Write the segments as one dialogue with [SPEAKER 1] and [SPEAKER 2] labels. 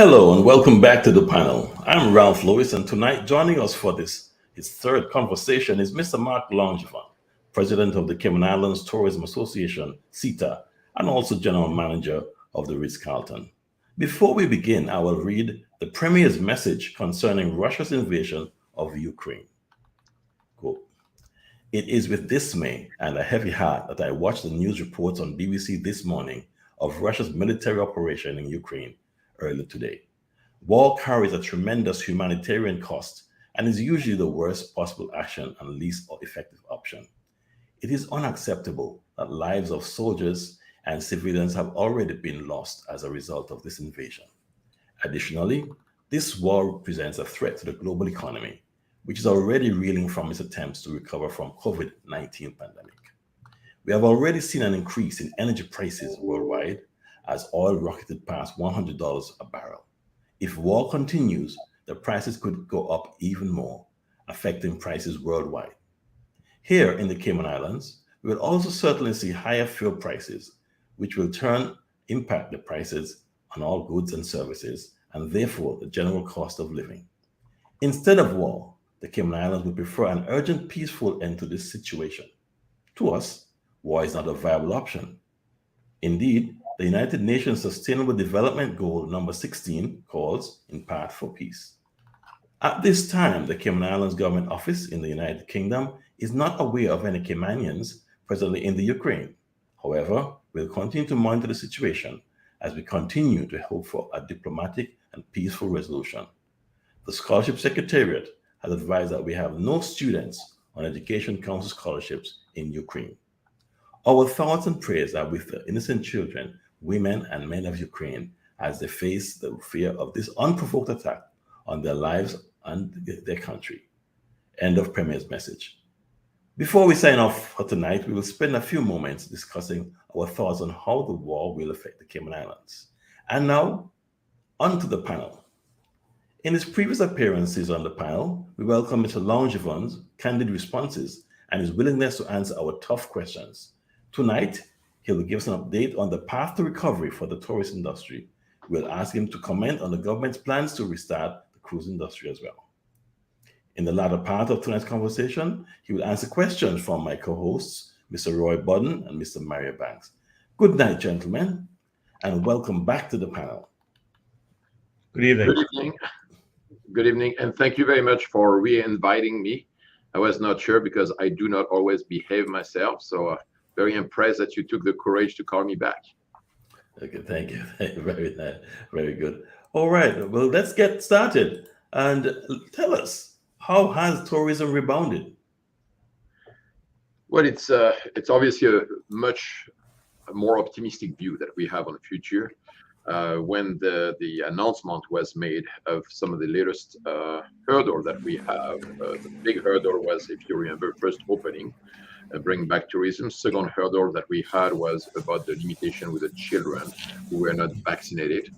[SPEAKER 1] Hello and welcome back to the panel. I'm Ralph Lewis, and tonight joining us for his third conversation is Mr. Mark Langevin, President of the Cayman Islands Tourism Association, CETA, and also General Manager of the Ritz-Carlton. Before we begin, I will read the Premier's message concerning Russia's invasion of Ukraine. Quote, "It is with dismay and a heavy heart that I watched the news reports on BBC this morning of Russia's military operation in Ukraine earlier today. War carries a tremendous humanitarian cost and is usually the worst possible action and least effective option. It is unacceptable that lives of soldiers and civilians have already been lost as a result of this invasion. Additionally, this war presents a threat to the global economy, which is already reeling from its attempts to recover from COVID-19 pandemic. We have already seen an increase in energy prices worldwide as oil rocketed past $100 a barrel. If war continues, the prices could go up even more, affecting prices worldwide. Here in the Cayman Islands, we will also certainly see higher fuel prices, which will turn impact the prices on all goods and services, and therefore the general cost of living. Instead of war, the Cayman Islands would prefer an urgent, peaceful end to this situation. To us, war is not a viable option. Indeed, the United Nations Sustainable Development Goal number 16 calls, in part, for peace. At this time, the Cayman Islands Government Office in the United Kingdom is not aware of any Caymanians presently in the Ukraine. However, we'll continue to monitor the situation as we continue to hope for a diplomatic and peaceful resolution. The Scholarship Secretariat has advised that we have no students on Education Council scholarships in Ukraine. Our thoughts and prayers are with the innocent children, women, and men of Ukraine as they face the fear of this unprovoked attack on their lives and their country." End of Premier's message. Before we sign off for tonight, we will spend a few moments discussing our thoughts on how the war will affect the Cayman Islands. And now, on to the panel. In his previous appearances on the panel, we welcome Mr. Langevin's candid responses and his willingness to answer our tough questions. Tonight, he will give us an update on the path to recovery for the tourist industry. We'll ask him to comment on the government's plans to restart the cruise industry as well. In the latter part of tonight's conversation, he will answer questions from my co-hosts, Mr. Roy Budden and Mr. Mario Banks. Good night, gentlemen, and welcome back to the panel.
[SPEAKER 2] Good evening.
[SPEAKER 3] Good evening. Good evening, and thank you very much for re-inviting me. I was not sure because I do not always behave myself, so very impressed that you took the courage to call me back.
[SPEAKER 1] Okay, thank you. Very nice. Very good. All right, well, let's get started. And tell us, how has tourism rebounded?
[SPEAKER 3] Well, it's obviously a much more optimistic view that we have on the future. When the announcement was made of some of the latest hurdle that we have, the big hurdle was, if you remember, first opening, bring back tourism. Second hurdle that we had was about the limitation with the children who were not vaccinated.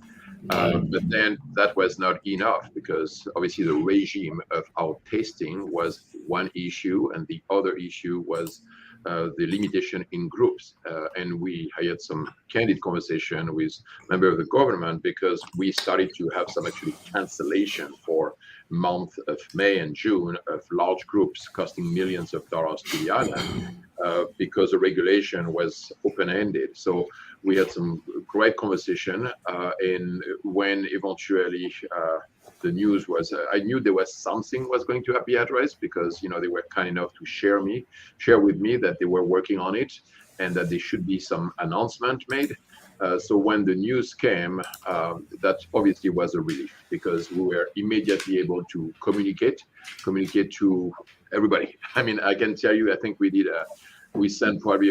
[SPEAKER 3] But then that was not enough because obviously the regime of our testing was one issue, and the other issue was the limitation in groups. And we had some candid conversation with members of the government because we started to have some actually cancellation for month of May and June of large groups costing millions of dollars to the island because the regulation was open-ended. So we had some great conversation, and when eventually the news was, I knew there was something was going to be addressed because they were kind enough to share with me that they were working on it and that there should be some announcement made. So when the news came, that obviously was a relief because we were immediately able to communicate to everybody. I mean, I can tell you, I think we sent probably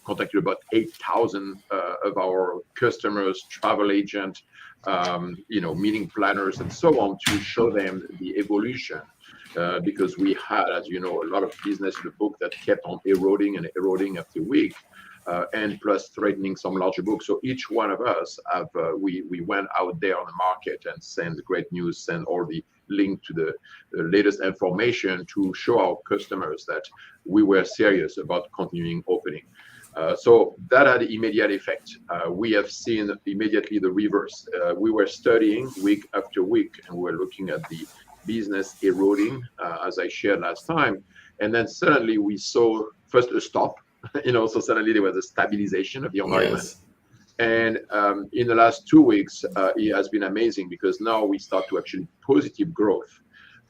[SPEAKER 3] contacted about 8,000 of our customers, travel agents, meeting planners and so on to show them the evolution. Because we had, as you know, a lot of business in the book that kept on eroding after week. And plus threatening some larger books. So each one of us we went out there on the market and sent great news, sent all the link to the latest information to show our customers that we were serious about continuing opening. So that had immediate effect. We have seen immediately the reverse. We were studying week after week, and we were looking at the business eroding, as I shared last time. And then suddenly we saw first a stop, so suddenly there was a stabilization of the environment.
[SPEAKER 1] Yes.
[SPEAKER 3] And in the last 2 weeks, it has been amazing because now we start to actually positive growth.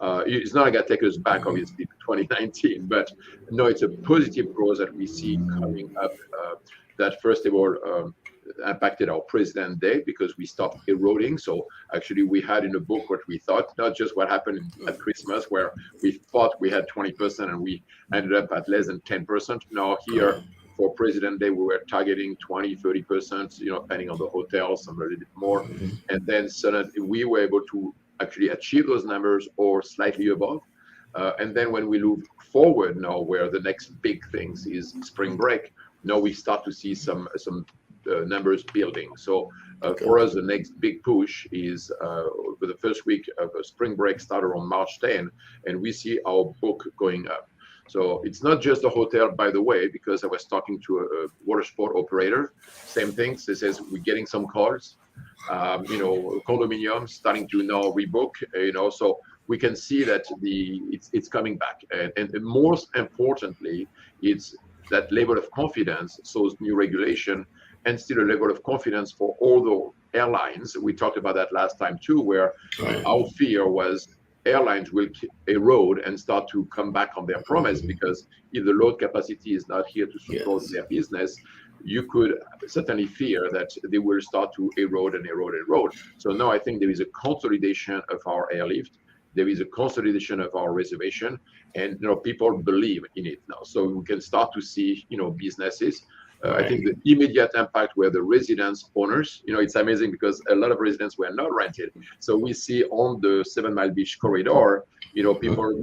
[SPEAKER 3] It's not going to take us back, obviously, to 2019, but no, it's a positive growth that we see coming up. That first of all impacted our President Day because we stopped eroding. So actually, we had in the book what we thought, not just what happened at Christmas, where we thought we had 20% and we ended up at less than 10%. Now here, for President Day, we were targeting 20, 30%, depending on the hotel, some a little bit more. And then suddenly we were able to actually achieve those numbers or slightly above. And then when we look forward now, where the next big things is spring break, now we start to see some numbers building. So for us, the next big push is for the first week of spring break started on March 10, and we see our book going up. So it's not just the hotel, by the way, because I was talking to a water sport operator, same thing. So it says we're getting some calls, condominiums starting to now rebook, so we can see that it's coming back. And most importantly, it's that level of confidence, so new regulation, and still a level of confidence for all the airlines. We talked about that last time too, where our fear was airlines will erode and start to come back on their promise, because if the load capacity is not here to support their business, you could certainly fear that they will start to erode. So now I think there is a consolidation of our airlift. There is a consolidation of our reservation, and people believe in it now. So we can start to see businesses. I think the immediate impact were the residence owners. It's amazing because a lot of residents were not rented. So we see on the 7 Mile Beach corridor, people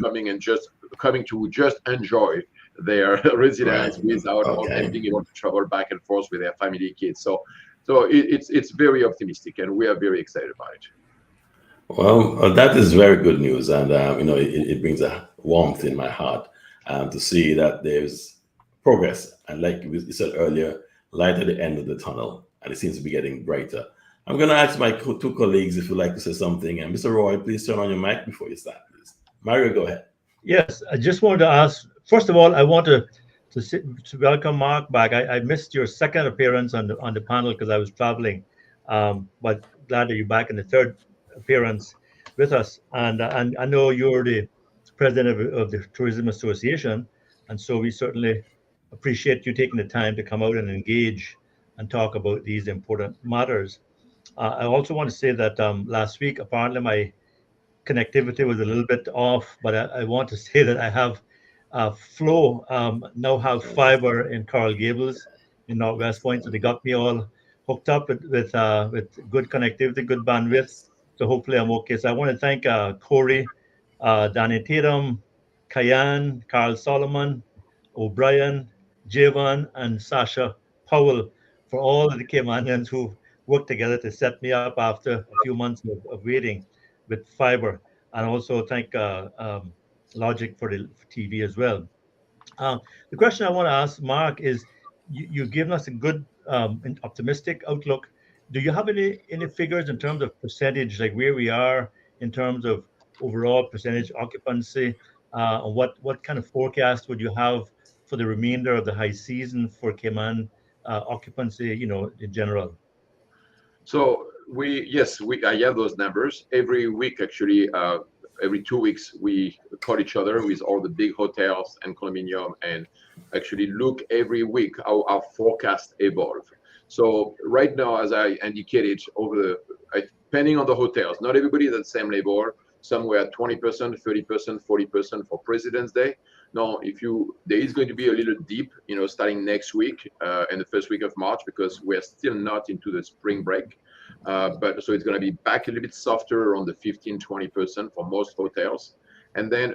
[SPEAKER 3] coming to just enjoy their residence without being able to travel back and forth with their family, kids. So it's very optimistic, and we are very excited about it.
[SPEAKER 1] Well, that is very good news, and it brings a warmth in my heart to see that there's progress, and like you said earlier, light at the end of the tunnel, and it seems to be getting brighter. I'm going to ask my two colleagues if you'd like to say something, and Mr. Roy, please turn on your mic before you start, please. Mario, go ahead.
[SPEAKER 2] Yes, I just wanted to ask. First of all, I want to welcome Mark back. I missed your second appearance on the panel because I was traveling, but glad that you're back in the third appearance with us. And I know you're the president of the Tourism Association, and so we certainly appreciate you taking the time to come out and engage and talk about these important matters. I also want to say that last week, apparently my connectivity was a little bit off, but I want to say that I have Flow now have fiber in Coral Gables in Northwest Point, so they got me all hooked up with good connectivity, good bandwidth. So hopefully I'm okay. So I want to thank Corey, Danny Tatum, Kayan, Carl Solomon, O'Brien, Javon, and Sasha Powell for all of the Caymanians who worked together to set me up after a few months of waiting with fiber. And also thank Logic for the TV as well. The question I want to ask Mark is, you've given us a good and optimistic outlook. Do you have any figures in terms of percentage, like where we are in terms of overall percentage occupancy? What kind of forecast would you have for the remainder of the high season for Cayman occupancy, in general?
[SPEAKER 3] So I have those numbers every week. Actually, every 2 weeks we call each other with all the big hotels and condominium, and actually look every week how our forecast evolve. So right now, as I indicated, depending on the hotels, not everybody is at the same level. Some were at 20%, 30%, 40% for President's Day. Now, there is going to be a little dip, starting next week and the first week of March, because we're still not into the spring break. But so it's going to be back a little bit softer, around the 15, 20% for most hotels. And then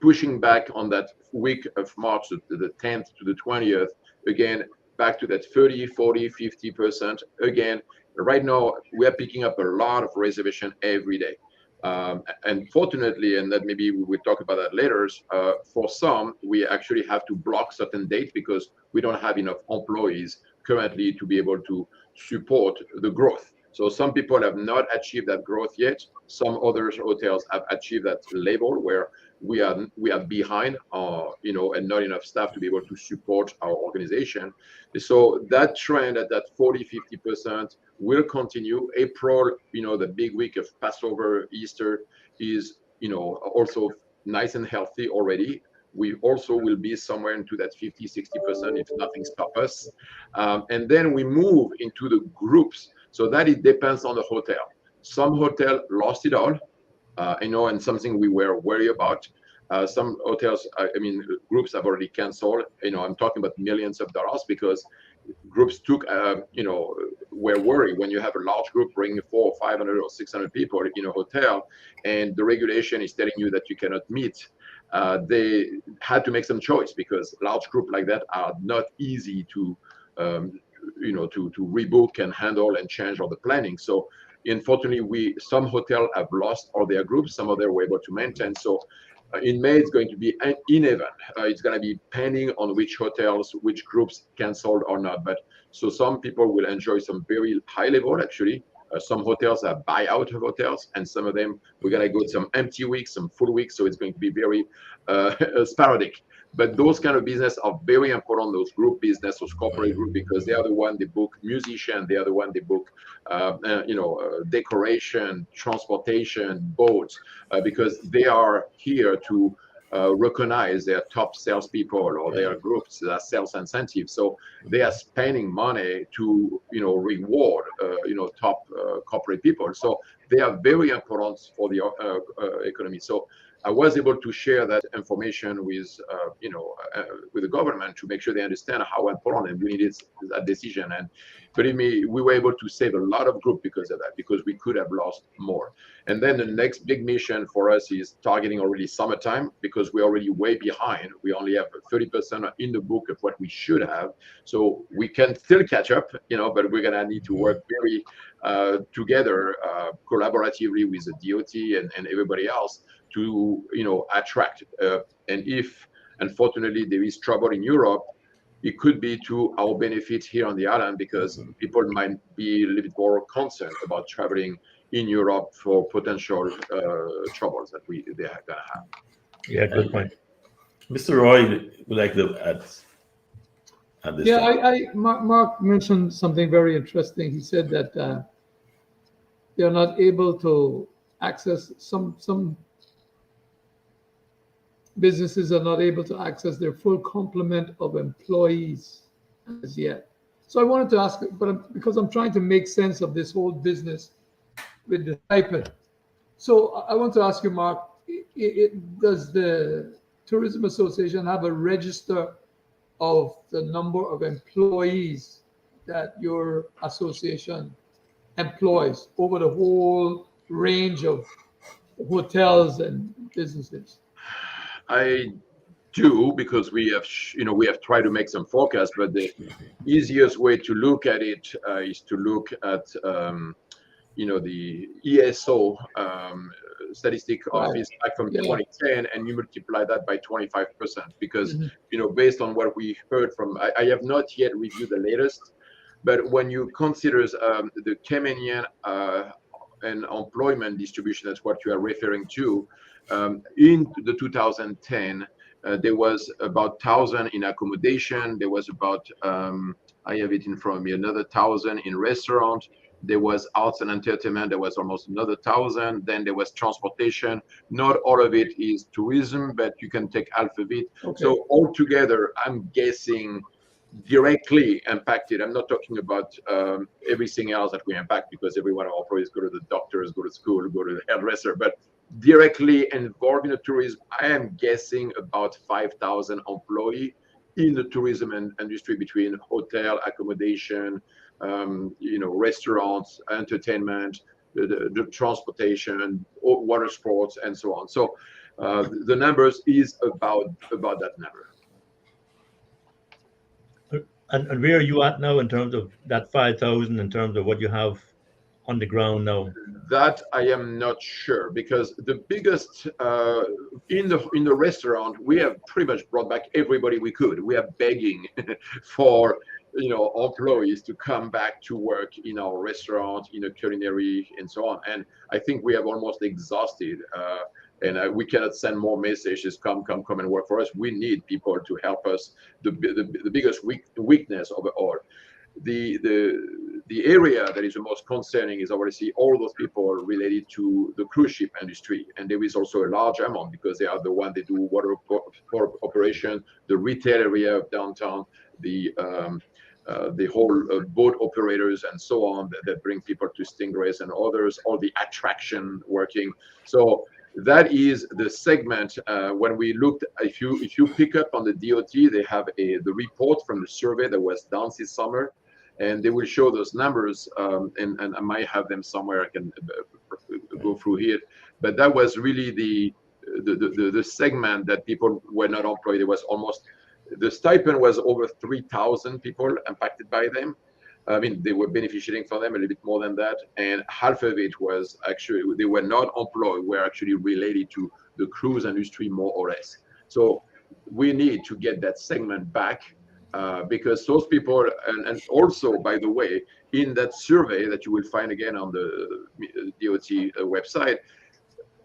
[SPEAKER 3] pushing back on that week of March, the 10th to the 20th, again, back to that 30, 40, 50%. Again, right now, we are picking up a lot of reservation every day. And fortunately, and that maybe we will talk about that later, for some, we actually have to block certain dates because we don't have enough employees currently to be able to support the growth. So some people have not achieved that growth yet. Some other hotels have achieved that level where we are behind, and not enough staff to be able to support our organization. So that trend at that 40-50% will continue. April, the big week of Passover, Easter is, also nice and healthy already. We also will be somewhere into that 50-60% if nothing stops us. And then we move into the groups. So that it depends on the hotel. Some hotel lost it all, and something we were worried about. Some hotels, groups have already canceled. I'm talking about millions of dollars because groups took, were worried when you have a large group bringing 400 or 500 or 600 people in a hotel, and the regulation is telling you that you cannot meet. They had to make some choice because large group like that are not easy to, to rebook and handle and change all the planning. So unfortunately, some hotels have lost all their groups, some of them were able to maintain. So in May, it's going to be uneven. It's going to be depending on which hotels, which groups canceled or not. But so some people will enjoy some very high level, actually. Some hotels have buyout of hotels, and some of them, we're going to go some empty weeks, some full weeks. So it's going to be very sporadic. But those kind of business are very important, those group business, those corporate group, because they are the one they book musician, they are the one they book, decoration, transportation, boats, because they are here to recognize their top salespeople or their groups, their sales incentives. So they are spending money to, reward, top corporate people. So they are very important for the economy. So I was able to share that information with, with the government to make sure they understand how important and we needed that decision. And believe me, we were able to save a lot of group because of that, because we could have lost more. And then the next big mission for us is targeting already summertime, because we're already way behind. We only have 30% in the book of what we should have. So we can still catch up, but we're going to need to work very together, collaboratively with the DOT and everybody else to, attract. And if, unfortunately, there is trouble in Europe, it could be to our benefit here on the island, because people might be a little bit more concerned about traveling in Europe for potential troubles that they're going to have.
[SPEAKER 2] Yeah, good point.
[SPEAKER 1] Mr. Roy would like to add this.
[SPEAKER 4] Yeah, Mark mentioned something very interesting. He said that they're not able to access some businesses are not able to access their full complement of employees as yet. So I wanted to ask, because I'm trying to make sense of this whole business with the stipend. So I want to ask you, Mark, does the Tourism Association have a register of the number of employees that your association employs over the whole range of hotels and businesses?
[SPEAKER 3] I do, because we have tried to make some forecasts, but the easiest way to look at it is to look at the ESO statistic office back from 2010, and you multiply that by 25%, because based on what we heard from, I have not yet reviewed the latest, but when you consider the Caymanian and employment distribution, that's what you are referring to. In the 2010, there was about 1,000 in accommodation. There was about, I have it in front of me, another 1,000 in restaurant. There was arts and entertainment. There was almost another 1,000. Then there was transportation. Not all of it is tourism, but you can take half of it. Okay. So altogether, I'm guessing directly impacted. I'm not talking about everything else that we impact, because every one of our employees go to the doctors, go to school, go to the hairdresser, but directly involved in the tourism, I am guessing about 5,000 employees in the tourism industry, between hotel, accommodation, restaurants, entertainment, the transportation, water sports, and so on. So the numbers is about that number.
[SPEAKER 2] And where are you at now in terms of that 5,000, in terms of what you have on the ground now?
[SPEAKER 3] That I am not sure, because the biggest in the restaurant, we have pretty much brought back everybody we could. We are begging for employees to come back to work in our restaurant, in a culinary, and so on. And I think we have almost exhausted. And we cannot send more messages. Come and work for us. We need people to help us. The biggest weakness of it all. The area that is the most concerning is obviously all those people related to the cruise ship industry, and there is also a large amount because they are the one they do water operation, the retail area of downtown, the whole boat operators and so on that bring people to Stingrays and others, all the attraction working. So that is the segment. When we looked, if you pick up on the DOT, they have the report from the survey that was done this summer, and they will show those numbers, and I might have them somewhere. I can go through here, but that was really the segment that people were not employed. It was almost, the stipend was over 3,000 people impacted by them. I mean, they were benefiting from them a little bit more than that, and half of it was actually, they were not employed, were actually related to the cruise industry more or less. So we need to get that segment back, because those people, and also, by the way, in that survey that you will find again on the DOT website,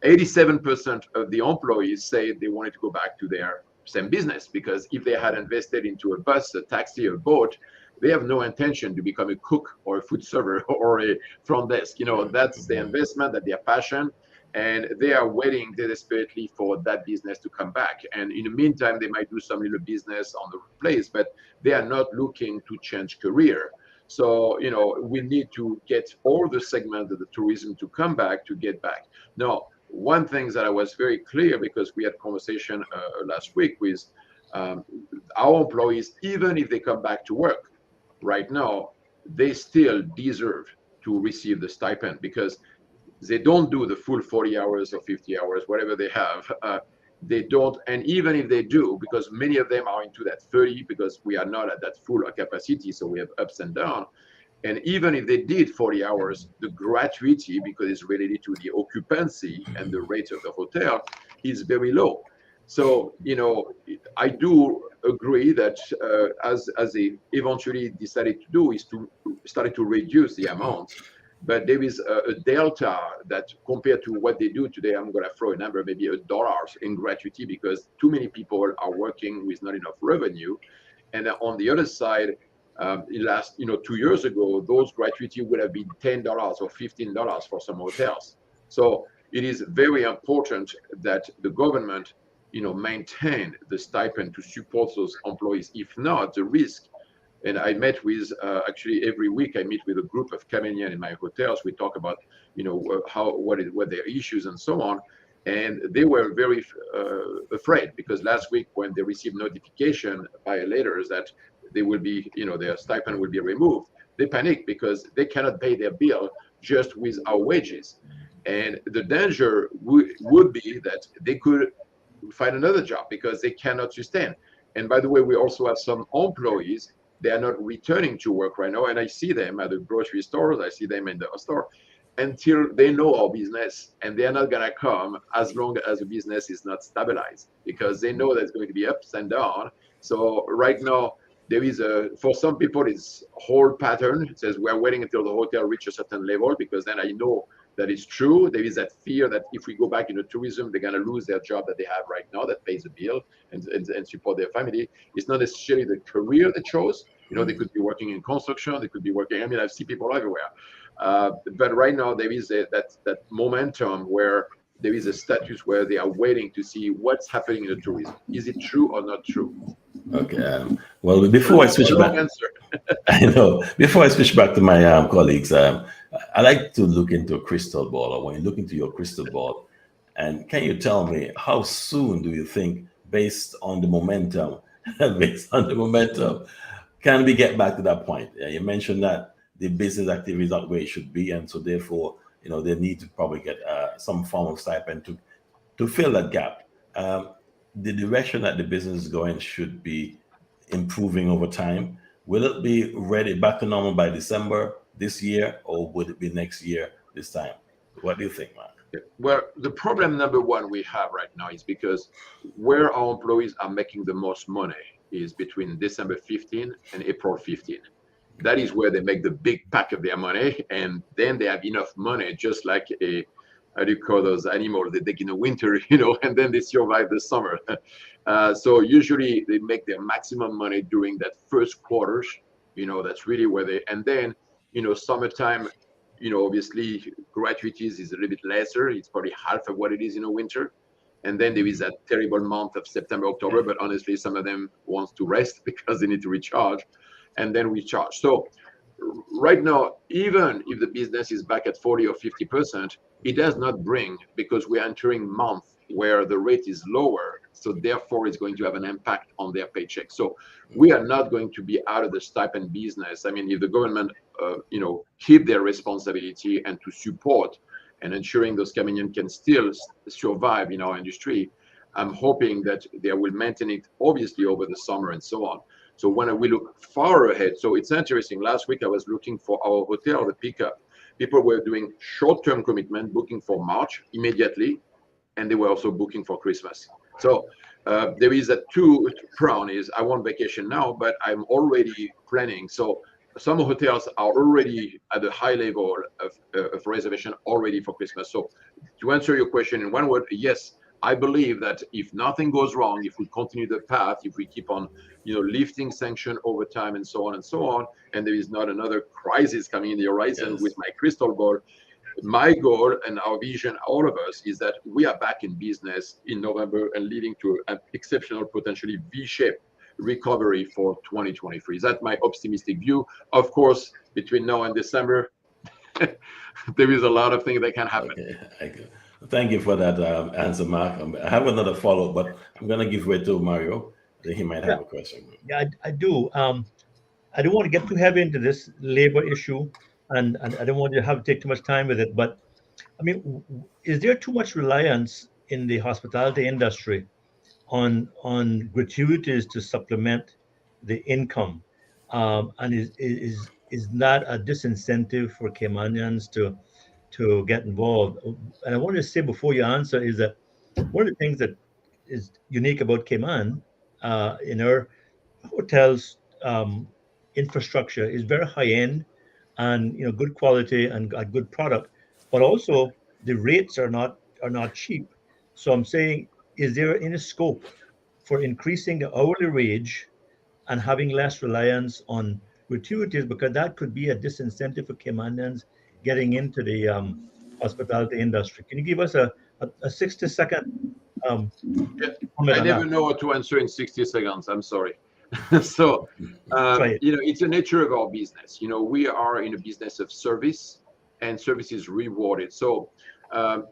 [SPEAKER 3] 87% of the employees say they wanted to go back to their same business, because if they had invested into a bus, a taxi, a boat, they have no intention to become a cook or a food server or a front desk. That's the investment, that their passion, and they are waiting desperately for that business to come back. And in the meantime, they might do some little business on the place, but they are not looking to change career. So, we need to get all the segments of the tourism to come back, to get back. Now, one thing that I was very clear, because we had conversation last week with our employees, even if they come back to work right now, they still deserve to receive the stipend, because they don't do the full 40 hours or 50 hours, whatever they have. They don't, and even if they do, because many of them are into that 30, because we are not at that full capacity, so we have ups and downs. And even if they did 40 hours, the gratuity, because it's related to the occupancy and the rate of the hotel, is very low. So, I do agree that as they eventually decided to do, is to start to reduce the amount. But there is a delta that, compared to what they do today, I'm going to throw a number, maybe $1 in gratuity, because too many people are working with not enough revenue. And on the other side, last 2 years ago, those gratuity would have been $10 or $15 for some hotels. So it is very important that the government maintain the stipend to support those employees. If not, the risk, and I met with, actually every week I meet with a group of Canadians in my hotels. We talk about, what their issues and so on. And they were very afraid, because last week when they received notification by letters that they will be, their stipend will be removed, they panicked, because they cannot pay their bill just with our wages. And the danger would be that they could find another job, because they cannot sustain. And by the way, we also have some employees, they are not returning to work right now. And I see them at the grocery stores, I see them in the store, until they know our business, and they are not going to come as long as the business is not stabilized, because they know there's going to be ups and downs. So right now, there is for some people, it's whole pattern. It says we're waiting until the hotel reaches a certain level, because then I know that it's true. There is that fear that if we go back into tourism, they're going to lose their job that they have right now that pays the bill and support their family. It's not necessarily the career they chose. They could be working in construction. They could be working, I see people everywhere. But right now, there is that momentum where there is a status where they are waiting to see what's happening in the tourism. Is it true or not true?
[SPEAKER 1] Okay. Well, before I switch back, I know. Before I switch back to my colleagues, I like to look into a crystal ball. Or when you look into your crystal ball, and can you tell me how soon do you think, based on the momentum, can we get back to that point? You mentioned that the business activity is not where it should be, and so therefore, they need to probably get some form of stipend to fill that gap. The direction that the business is going should be improving over time. Will it be ready back to normal by December, this year, or would it be next year this time? What do you think, Mark?
[SPEAKER 3] Well, the problem number one we have right now is because where our employees are making the most money is between December 15 and April 15. That is where they make the big pack of their money, and then they have enough money, just like a, how do you call those animals they take in the winter, and then they survive the summer. So usually they make their maximum money during that first quarter. That's really where they, and then, summertime, obviously gratuities is a little bit lesser. It's probably half of what it is in the winter. And then there is that terrible month of September, October, but honestly, some of them wants to rest because they need to recharge, and then we charge. So right now, even if the business is back at 40 or 50%, it does not bring, because we're entering month where the rate is lower. So therefore, it's going to have an impact on their paycheck. So we are not going to be out of the stipend business. I mean, if the government, keep their responsibility and to support and ensuring those Cameroonians can still survive in our industry, I'm hoping that they will maintain it, obviously, over the summer and so on. So when we look far ahead, so it's interesting. Last week, I was looking for our hotel, the pickup. People were doing short-term commitment, booking for March immediately, and they were also booking for Christmas. So there is a two prong is I want vacation now, but I'm already planning. So some hotels are already at a high level of reservation already for Christmas. So to answer your question in one word, yes, I believe that if nothing goes wrong, if we continue the path, if we keep on, lifting sanction over time and so on, and there is not another crisis coming in the horizon, yes, with my crystal ball, my goal and our vision, all of us, is that we are back in business in November and leading to an exceptional, potentially V-shaped recovery for 2023. That's my optimistic view. Of course, between now and December, there is a lot of things that can happen.
[SPEAKER 1] Okay. Thank you for that answer, Mark. I have another follow-up, but I'm going to give way to Mario. He might have a question.
[SPEAKER 2] Yeah, I do. I don't want to get too heavy into this labor issue, and I don't want you to have to take too much time with it. But I mean, is there too much reliance in the hospitality industry on gratuities to supplement the income, and is that a disincentive for Caymanians to get involved? And I wanted to say before you answer is that one of the things that is unique about Cayman in our hotels infrastructure is very high end and good quality and a good product, but also the rates are not cheap. So I'm saying, is there any scope for increasing the hourly wage and having less reliance on gratuities, because that could be a disincentive for Caymanians getting into the hospitality industry? Can you give us a 60-second comment
[SPEAKER 3] I never know what to answer in 60 seconds. I'm sorry. So, it's the nature of our business. We are in a business of service, and service is rewarded. So,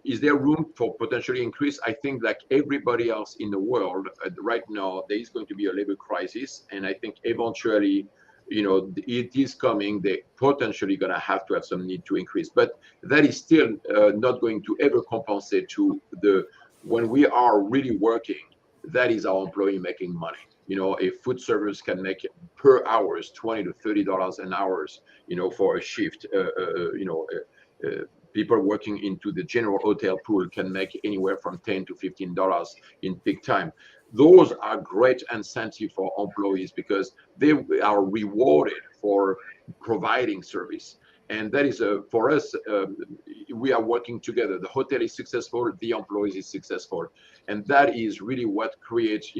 [SPEAKER 3] is there room for potentially increase? I think like everybody else in the world right now, there is going to be a labor crisis. And I think eventually, it is coming. They potentially going to have some need to increase. But that is still not going to ever compensate to when we are really working, that is our employee making money. A food service can make per hours $20 to $30 an hour, for a shift. People working into the general hotel pool can make anywhere from $10 to $15 in peak time. Those are great incentive for employees because they are rewarded for providing service. And that is for us, we are working together. The hotel is successful, the employees is successful. And that is really what creates, a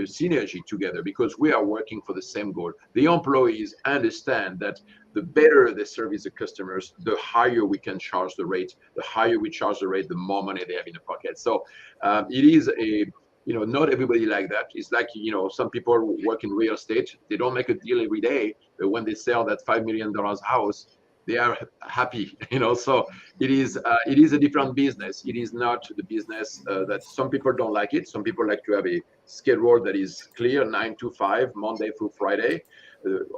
[SPEAKER 3] synergy together, because we are working for the same goal. The employees understand that the better they service the customers, the higher we can charge the rate. The higher we charge the rate, the more money they have in the pocket. So it is not everybody like that. It's like, some people work in real estate. They don't make a deal every day, but when they sell that $5 million house, they are happy, so it is a different business. It is not the business that some people don't like it. Some people like to have a schedule that is clear, 9 to 5, Monday through Friday,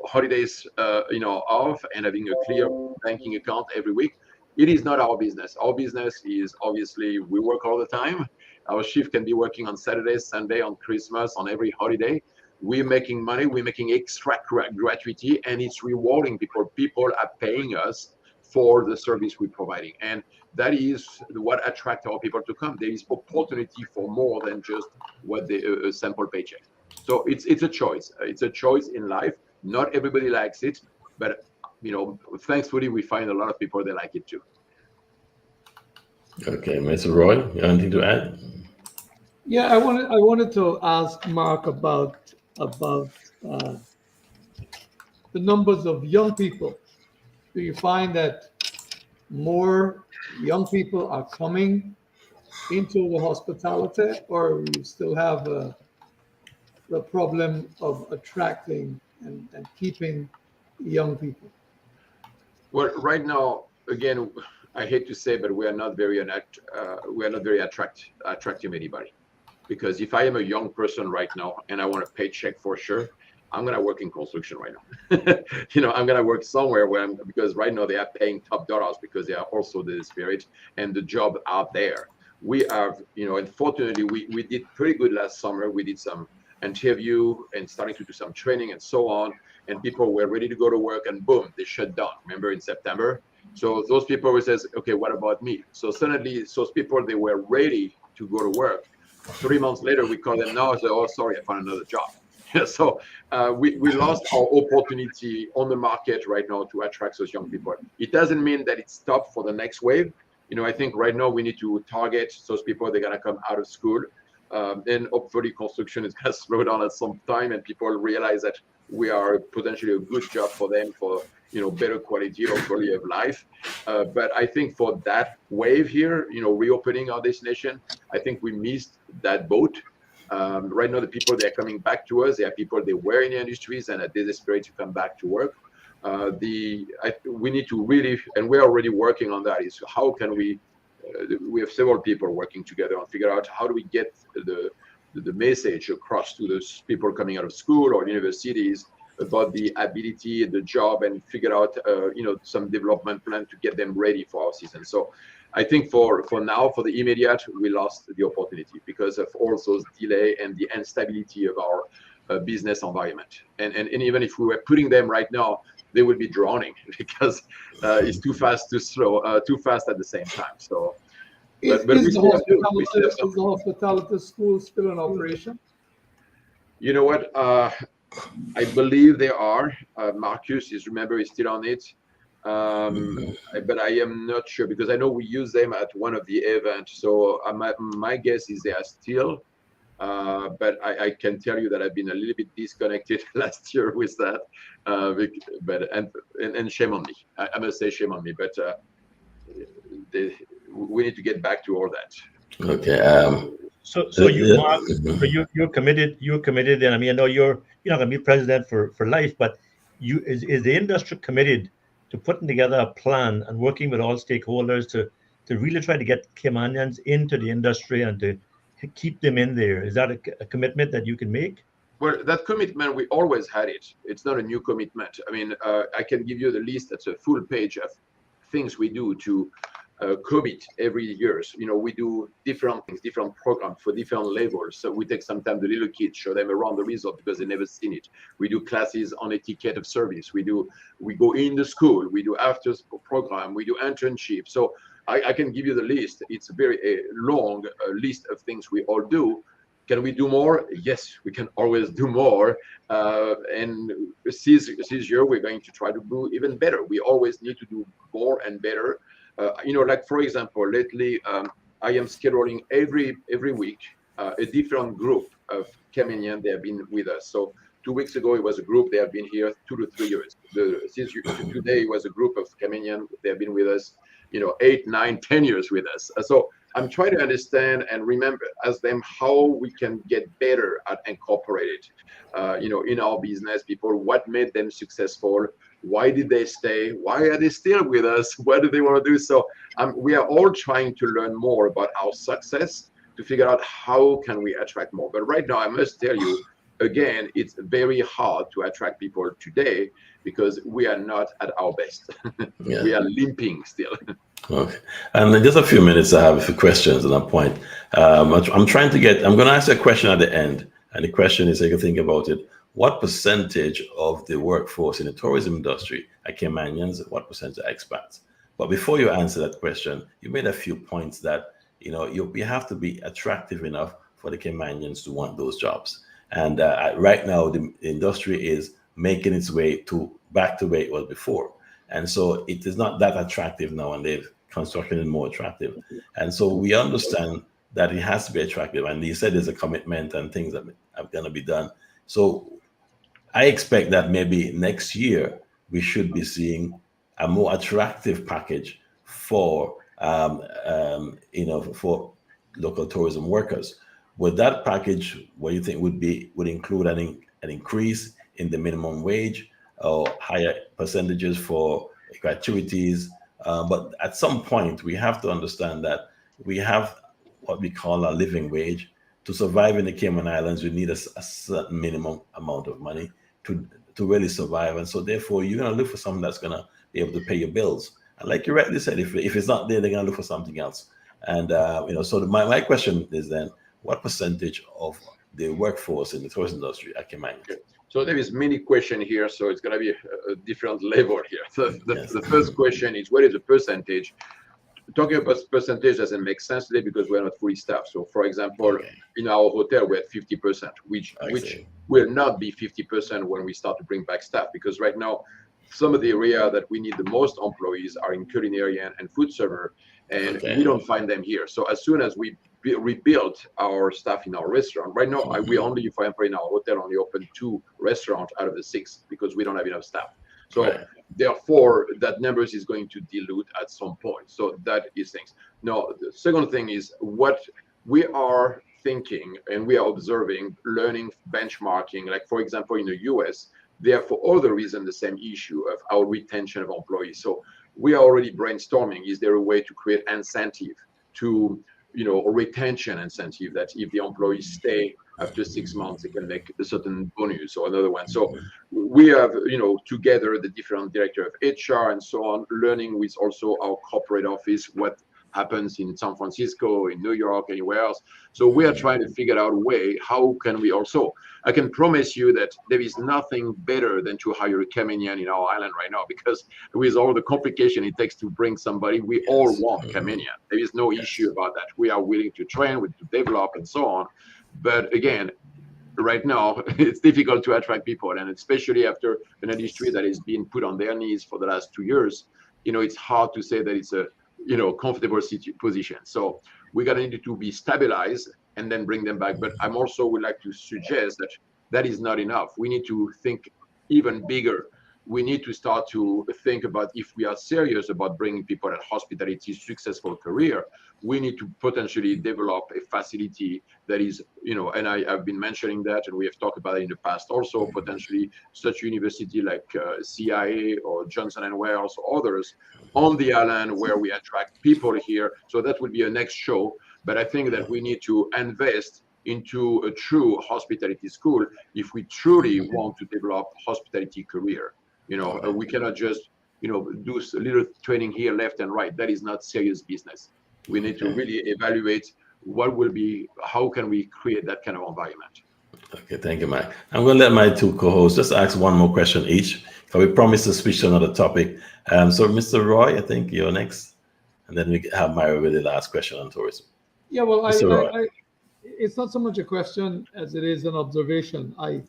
[SPEAKER 3] holidays, off, and having a clear banking account every week. It is not our business. Our business is obviously we work all the time. Our shift can be working on Saturdays, Sunday, on Christmas, on every holiday. we're making money, we're making extra gratuity, and it's rewarding people. People are paying us for the service we're providing, and that is what attracts our people to come. There is opportunity for more than just what a simple paycheck. So it's a choice. It's a choice in life. Not everybody likes it, but thankfully we find a lot of people that like it too.
[SPEAKER 1] Okay, Mr. Roy, you have anything to add?
[SPEAKER 4] Yeah, I wanted to ask Mark about the numbers of young people. Do you find that more young people are coming into the hospitality, or you still have the problem of attracting and keeping young people?
[SPEAKER 3] Well, right now, again, I hate to say, but we are not very attractive anybody. Because if I am a young person right now and I want a paycheck for sure, I'm gonna work in construction right now. I'm gonna work somewhere because right now they are paying top dollars because they are also desperate and the job out there. We have, unfortunately, we did pretty good last summer. We did some interview and starting to do some training and so on, and people were ready to go to work, and boom, they shut down. Remember in September? So those people were says, okay, what about me? So suddenly those people, they were ready to go to work. 3 months later, we call them now and say, oh, sorry, I found another job. So we lost our opportunity on the market right now to attract those young people. It doesn't mean that it's stopped for the next wave. I think right now we need to target those people. They're gonna come out of school. Then hopefully construction is gonna slow down at some time, and people realize that we are potentially a good job for them for better quality hopefully of life. But I think for that wave here, reopening our destination, I think we missed that boat. Right now, the people that are coming back to us, they are people they were in the industries and are desperate to come back to work. We need to really, and we're already working on that, is how can we have several people working together and figure out how do we get the message across to those people coming out of school or universities about the ability and the job, and figure out some development plan to get them ready for our season. So I think for now, for the immediate, we lost the opportunity because of all those delay and the instability of our business environment. And even if we were putting them right now, they would be drowning because it's too fast, too slow, too fast at the same time. So,
[SPEAKER 4] Is the hospitality school still in operation?
[SPEAKER 3] You know what? I believe they are. Marcus is still on it. But I am not sure because I know we use them at one of the events. So my guess is they are still. But I can tell you that I've been a little bit disconnected last year with that. And shame on me. I must say shame on me. But we need to get back to all that.
[SPEAKER 1] Okay.
[SPEAKER 2] So you, Mark, you're committed. You're committed, and I mean, I know you're not going to be president for life, but is the industry committed to putting together a plan and working with all stakeholders to really try to get Caymanians into the industry and to keep them in there? Is that a commitment that you can make?
[SPEAKER 3] Well, that commitment, we always had it. It's not a new commitment. I mean, I can give you the list. That's a full page of things we do to commit every year. We do different things, different programs for different levels. So we take sometimes the little kids, show them around the resort because they've never seen it. We do classes on etiquette of service. We go in the school. We do after school program. We do internship. So I can give you the list. It's a very long list of things we all do. Can we do more? Yes, we can always do more. And this year, we're going to try to do even better. We always need to do more and better. Like for example, lately, I am scheduling every week a different group of Caymanians that have been with us. So 2 weeks ago, it was a group that have been here 2 to 3 years. Today, it was a group of Caymanians that have been with us, 8, 9, 10 years with us. So I'm trying to understand and remember as them how we can get better at incorporating in our business, people, what made them successful, why did they stay, why are they still with us, what do they want to do? So we are all trying to learn more about our success to figure out how can we attract more. But right now, I must tell you, again, it's very hard to attract people today because we are not at our best. Yeah. We are limping still.
[SPEAKER 1] Okay. And in just a few minutes, I have a few questions on that point. I'm going to ask you a question at the end. And the question is, so you can think about it. what percentage of the workforce in the tourism industry are Caymanians, what percentage are expats? But before you answer that question, you made a few points that, you have to be attractive enough for the Caymanians to want those jobs. And right now, the industry is making its way back to where it was before. And so it is not that attractive now, and they've constructed it more attractive. And so we understand that it has to be attractive. And you said there's a commitment and things that are going to be done. So I expect that maybe next year we should be seeing a more attractive package for for local tourism workers. Would that package, what do you think would include an increase in the minimum wage or higher percentages for gratuities? But at some point, we have to understand that we have what we call a living wage. To survive in the Cayman Islands, you need a certain minimum amount of money to really survive. And so therefore, you're going to look for something that's going to be able to pay your bills. And like you rightly said, if it's not there, they're going to look for something else. And, so my question is then, what percentage of the workforce in the tourism industry are Caymanians?
[SPEAKER 3] Okay. So there is many questions here, so it's going to be a different level here.
[SPEAKER 1] Yes.
[SPEAKER 3] The first question is, what is the percentage? Talking about percentage doesn't make sense today because we're not fully staffed. So, for example, in our hotel, we're at 50%, which will not be 50% when we start to bring back staff, because right now, some of the area that we need the most employees are in culinary and food server, and we don't find them here. So as soon as we rebuild our staff in our restaurant, right now, we only, for example, in our hotel, only open 2 restaurants out of the 6 because we don't have enough staff. So therefore, that numbers is going to dilute at some point. So that is things. Now, the second thing is what we are thinking and we are observing, learning, benchmarking. Like, for example, in the US, they have for other reasons the same issue of our retention of employees. So we are already brainstorming, is there a way to create incentive to, a retention incentive that if the employees stay after 6 months, they can make a certain bonus or another one. So we have, together the different director of HR and so on, learning with also our corporate office, what happens in San Francisco, in New York, anywhere else. So we are trying to figure out a way, how can we also, I can promise you that there is nothing better than to hire a Caymanian in our island right now, because with all the complication it takes to bring somebody, we all want Caymanian. There is no issue about that. We are willing to train, to develop and so on. But again, right now, it's difficult to attract people. And especially after an industry that has been put on their knees for the last 2 years, it's hard to say that it's a, comfortable position. So we're going to need to be stabilized and then bring them back. But I'm also would like to suggest that that is not enough. We need to think even bigger. We need to start to think about, if we are serious about bringing people at hospitality successful career, we need to potentially develop a facility that is, and I've been mentioning that, and we have talked about it in the past also, potentially such university like CIA or Johnson & Wales or others on the island where we attract people here. So that would be a next show. But I think that we need to invest into a true hospitality school if we truly want to develop hospitality career. We cannot just, do a little training here, left and right. That is not serious business. We need to really evaluate what will be, how can we create that kind of environment.
[SPEAKER 1] Okay, thank you, Mike. I'm going to let my 2 co-hosts just ask one more question each, because we promised to switch to another topic. So, Mr. Roy, I think you're next, and then we have my really last question on tourism.
[SPEAKER 4] Yeah, well,
[SPEAKER 1] Mr. Roy.
[SPEAKER 4] it's not so much a question as it is an observation. I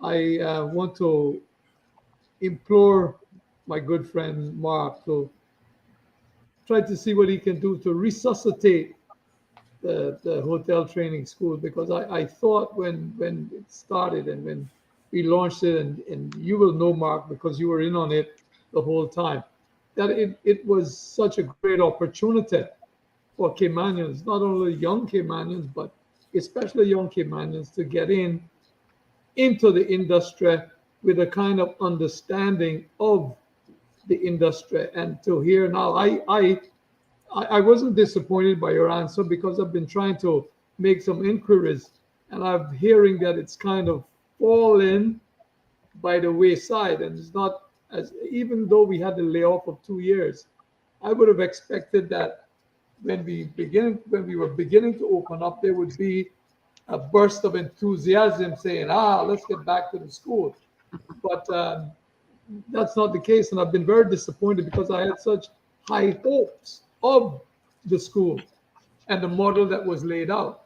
[SPEAKER 4] want to implore my good friend Mark to try to see what he can do to resuscitate the hotel training school, because I thought when it started and when we launched it, and you will know, Mark, because you were in on it the whole time, that it was such a great opportunity for Caymanians, not only young Caymanians, but especially young Caymanians, to get into the industry with a kind of understanding of the industry. And to hear now, I wasn't disappointed by your answer, because I've been trying to make some inquiries, and I'm hearing that it's kind of fallen by the wayside, and it's not as, even though we had the layoff of 2 years, I would have expected that when we were beginning to open up, there would be a burst of enthusiasm saying, let's get back to the school. But that's not the case. And I've been very disappointed because I had such high hopes of the school and the model that was laid out.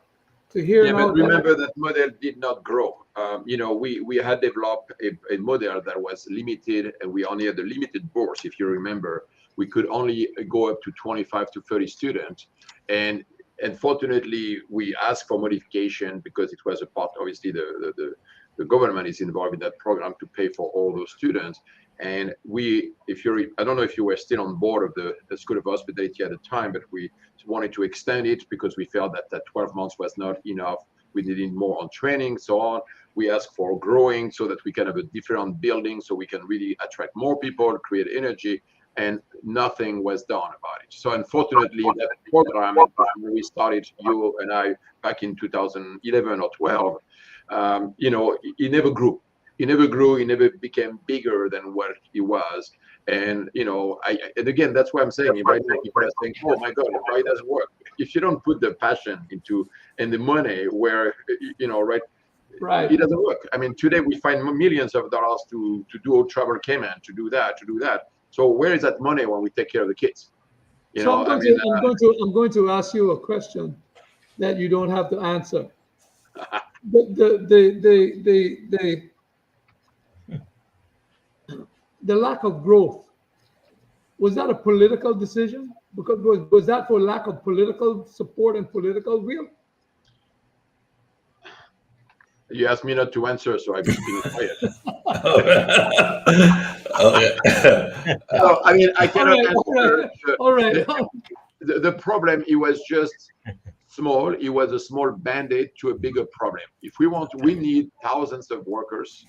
[SPEAKER 4] To hear
[SPEAKER 3] Yeah,
[SPEAKER 4] now
[SPEAKER 3] but remember that model did not grow. We had developed a model that was limited, and we only had a limited bourse. If you remember, we could only go up to 25 to 30 students, and unfortunately, we asked for modification because it was a part. Obviously, the government is involved in that program to pay for all those students. And I don't know if you were still on board of the School of Hospitality at the time, but we wanted to extend it because we felt that 12 months was not enough. We needed more on training, so on. We asked for growing so that we can have a different building, so we can really attract more people, create energy, and nothing was done about it. So unfortunately, that program, when we started, you and I, back in 2011 or 12, it never grew. He never grew. He never became bigger than what he was. And and again, that's why I'm saying right now people are saying, "Oh my God, why it doesn't work?" If you don't put the passion into and the money where
[SPEAKER 4] right,
[SPEAKER 3] it doesn't work. I mean, today we find millions of dollars to do travel Cayman, to do that. So where is that money when we take care of the kids?
[SPEAKER 4] I'm going to ask you a question that you don't have to answer. The lack of growth, was that a political decision? Because was that for lack of political support and political will?
[SPEAKER 3] You asked me not to answer, so I've been quiet. No, I mean, I cannot answer.
[SPEAKER 4] All right.
[SPEAKER 3] The problem, it was just small. It was a small band-aid to a bigger problem. If we need thousands of workers,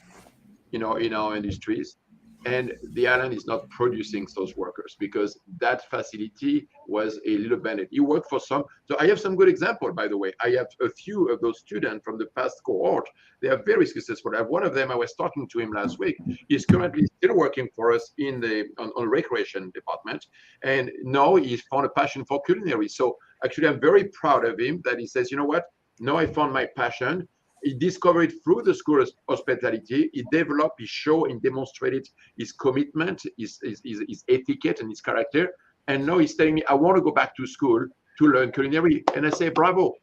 [SPEAKER 3] in our industries, and the island is not producing those workers because that facility was a little band-aid. It worked for some. So I have some good example, by the way. I have a few of those students from the past cohort. They are very successful. I have one of them, I was talking to him last week. He's currently still working for us on recreation department. And now he's found a passion for culinary. So actually, I'm very proud of him that he says, you know what? Now I found my passion. He discovered through the School of Hospitality. He developed, he showed, and demonstrated his commitment, his etiquette, and his character. And now he's telling me, I want to go back to school to learn culinary. And I say, bravo.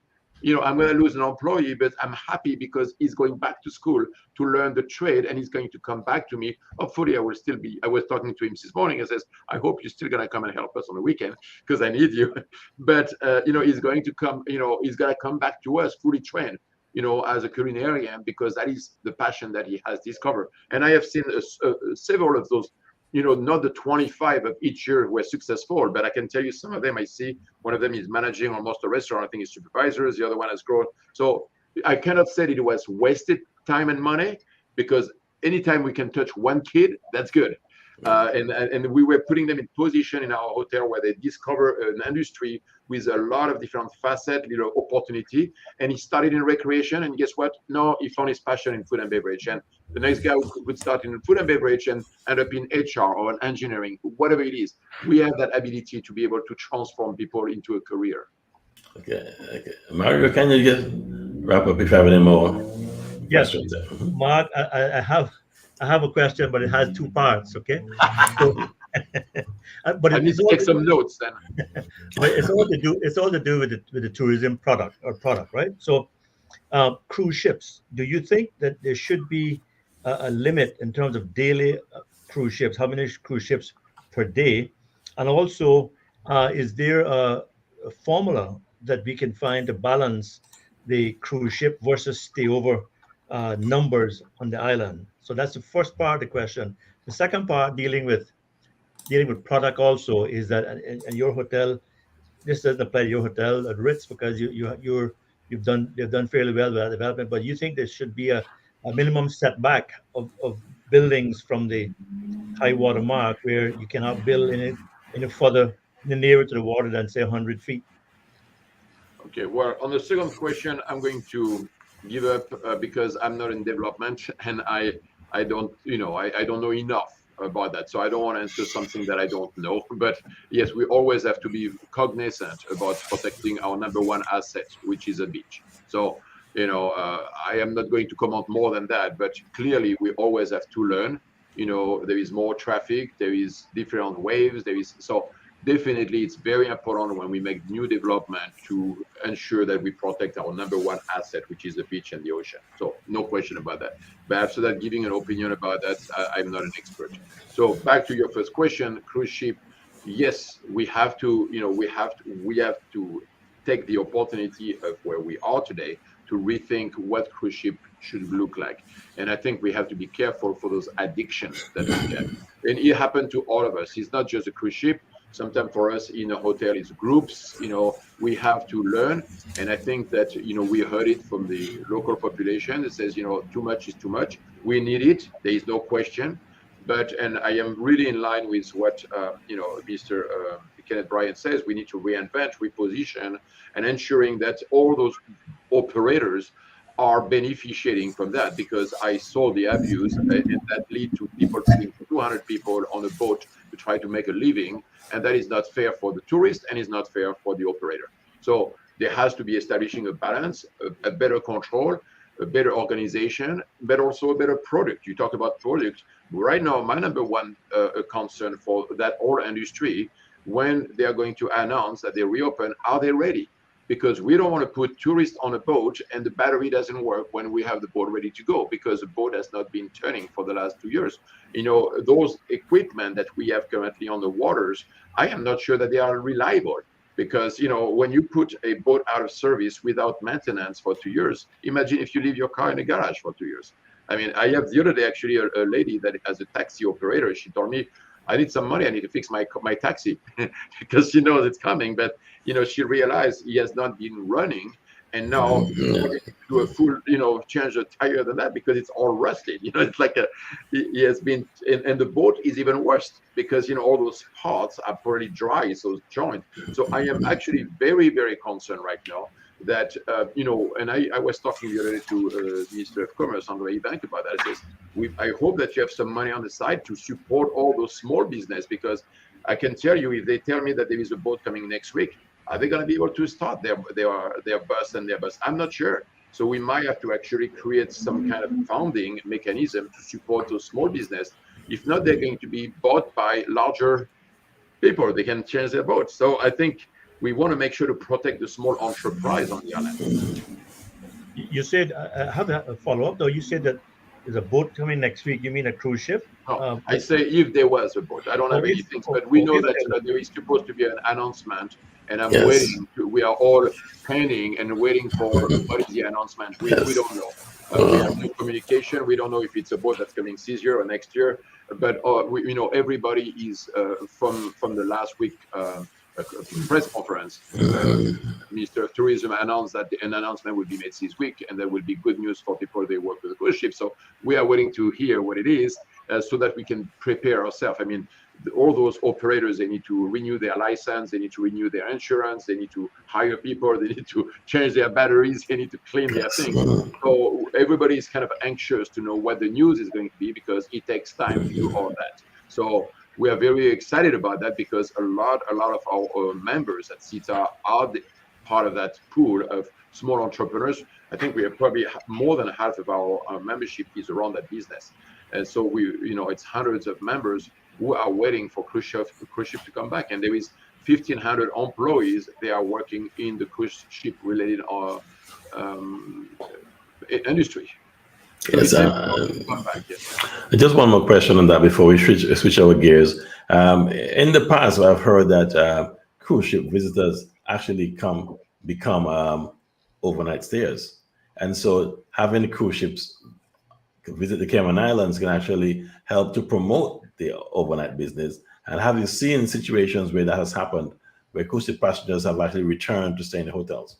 [SPEAKER 3] I'm going to lose an employee, but I'm happy because he's going back to school to learn the trade, and he's going to come back to me. Hopefully, I will still be. I was talking to him this morning. I says, I hope you're still going to come and help us on the weekend because I need you. But he's going to come. He's going to come back to us fully trained. As a culinarian, because that is the passion that he has discovered. And I have seen several of those, not the 25 of each year were successful, but I can tell you some of them I see. One of them is managing almost a restaurant. I think he's supervisors. The other one has grown. So I cannot say that it was wasted time and money, because anytime we can touch one kid, that's good. And we were putting them in position in our hotel where they discover an industry with a lot of different facets, opportunity. And he started in recreation, and guess what? No, he found his passion in food and beverage. And the next guy would start in food and beverage and end up in HR or in engineering, whatever it is. We have that ability to be able to transform people into a career.
[SPEAKER 1] Okay. Mario, can you just wrap up if you have any more questions?
[SPEAKER 2] Mark, I have a question, but it has two parts. Okay. But
[SPEAKER 3] I need to take some notes then.
[SPEAKER 2] But it's all to do with the tourism product, right? So, cruise ships. Do you think that there should be a limit in terms of daily cruise ships? How many cruise ships per day? And also, is there a formula that we can find to balance the cruise ship versus stay over numbers on the island? So that's the first part of the question. The second part, dealing with product also, is that in your hotel, this doesn't apply to your hotel at Ritz because you've done fairly well with that development, but you think there should be a minimum setback of buildings from the high water mark where you cannot build nearer to the water than say 100 feet.
[SPEAKER 3] Okay, well, on the second question, I'm going to give up because I'm not in development, and I don't know enough about that. So I don't want to answer something that I don't know. But yes, we always have to be cognizant about protecting our number one asset, which is a beach. So I am not going to comment more than that, but clearly we always have to learn. There is more traffic, there is different waves, so definitely it's very important when we make new development to ensure that we protect our number one asset, which is the beach and the ocean. So no question about that. But after that, giving an opinion about that, I'm not an expert. So back to your first question, cruise ship. Yes, we have to take the opportunity of where we are today to rethink what cruise ship should look like. And I think we have to be careful for those addictions that we get. And it happened to all of us. It's not just a cruise ship. Sometimes for us in a hotel, it's groups. We have to learn. And I think that, we heard it from the local population that says, too much is too much. We need it. There is no question. And I am really in line with what, Mr. Kenneth Bryant says. We need to reinvent, reposition, and ensuring that all those operators are beneficiating from that, because I saw the abuse and that lead to people putting 200 people on a boat to try to make a living, and that is not fair for the tourist and is not fair for the operator. So there has to be establishing a balance, a better control, a better organization, but also a better product. You talk about product. Right now, my number one concern for that whole industry, when they are going to announce that they reopen, are they ready? Because we don't want to put tourists on a boat and the battery doesn't work when we have the boat ready to go, because the boat has not been turning for the last 2 years. Those equipment that we have currently on the waters, I am not sure that they are reliable, because when you put a boat out of service without maintenance for 2 years, imagine if you leave your car in a garage for 2 years. I mean, I have the other day actually a lady that as a taxi operator, she told me, I need some money. I need to fix my taxi because she knows it's coming. But she realized he has not been running, and now do a full change the tire than that because it's all rusted. It's like he has been, and the boat is even worse because all those parts are pretty dry, so joint. So I am actually very, very concerned right now that and I was talking the other day to the Minister of Commerce, Andre Bank, about that. I says, I hope that you have some money on the side to support all those small business, because I can tell you, if they tell me that there is a boat coming next week, are they going to be able to start their bus and their bus? I'm not sure. So we might have to actually create some kind of funding mechanism to support those small business. If not, they're going to be bought by larger people. They can change their boats. So I think we want to make sure to protect the small enterprise on the island.
[SPEAKER 2] You said, I have a follow-up though. You said that there's a boat coming next week. You mean a cruise ship?
[SPEAKER 3] No, I say if there was a boat. I don't have anything, but we know that there is supposed to be an announcement, and I'm waiting. We are all planning and waiting for what is the announcement. We don't know. We have no communication. We don't know if it's a boat that's coming this year or next year. But everybody is from the last week press conference. Minister of Tourism announced that an announcement will be made this week, and there will be good news for people they work with the cruise ship. So we are waiting to hear what it is, so that we can prepare ourselves. I mean, all those operators, they need to renew their license, they need to renew their insurance, they need to hire people, they need to change their batteries, they need to clean their things. So everybody is kind of anxious to know what the news is going to be, because it takes time to do all that. So we are very excited about that, because a lot of our members at CETA are part of that pool of small entrepreneurs. I think we have probably more than half of our membership is around that business. And so it's hundreds of members who are waiting for cruise ship to come back. And there is 1,500 employees. They are working in the cruise ship related industry.
[SPEAKER 1] Yes, just one more question on that before we switch our gears. In the past, I've heard that cruise ship visitors actually become overnight stayers, and so having cruise ships visit the Cayman Islands can actually help to promote the overnight business. And have you seen situations where that has happened, where cruise ship passengers have actually returned to stay in the hotels?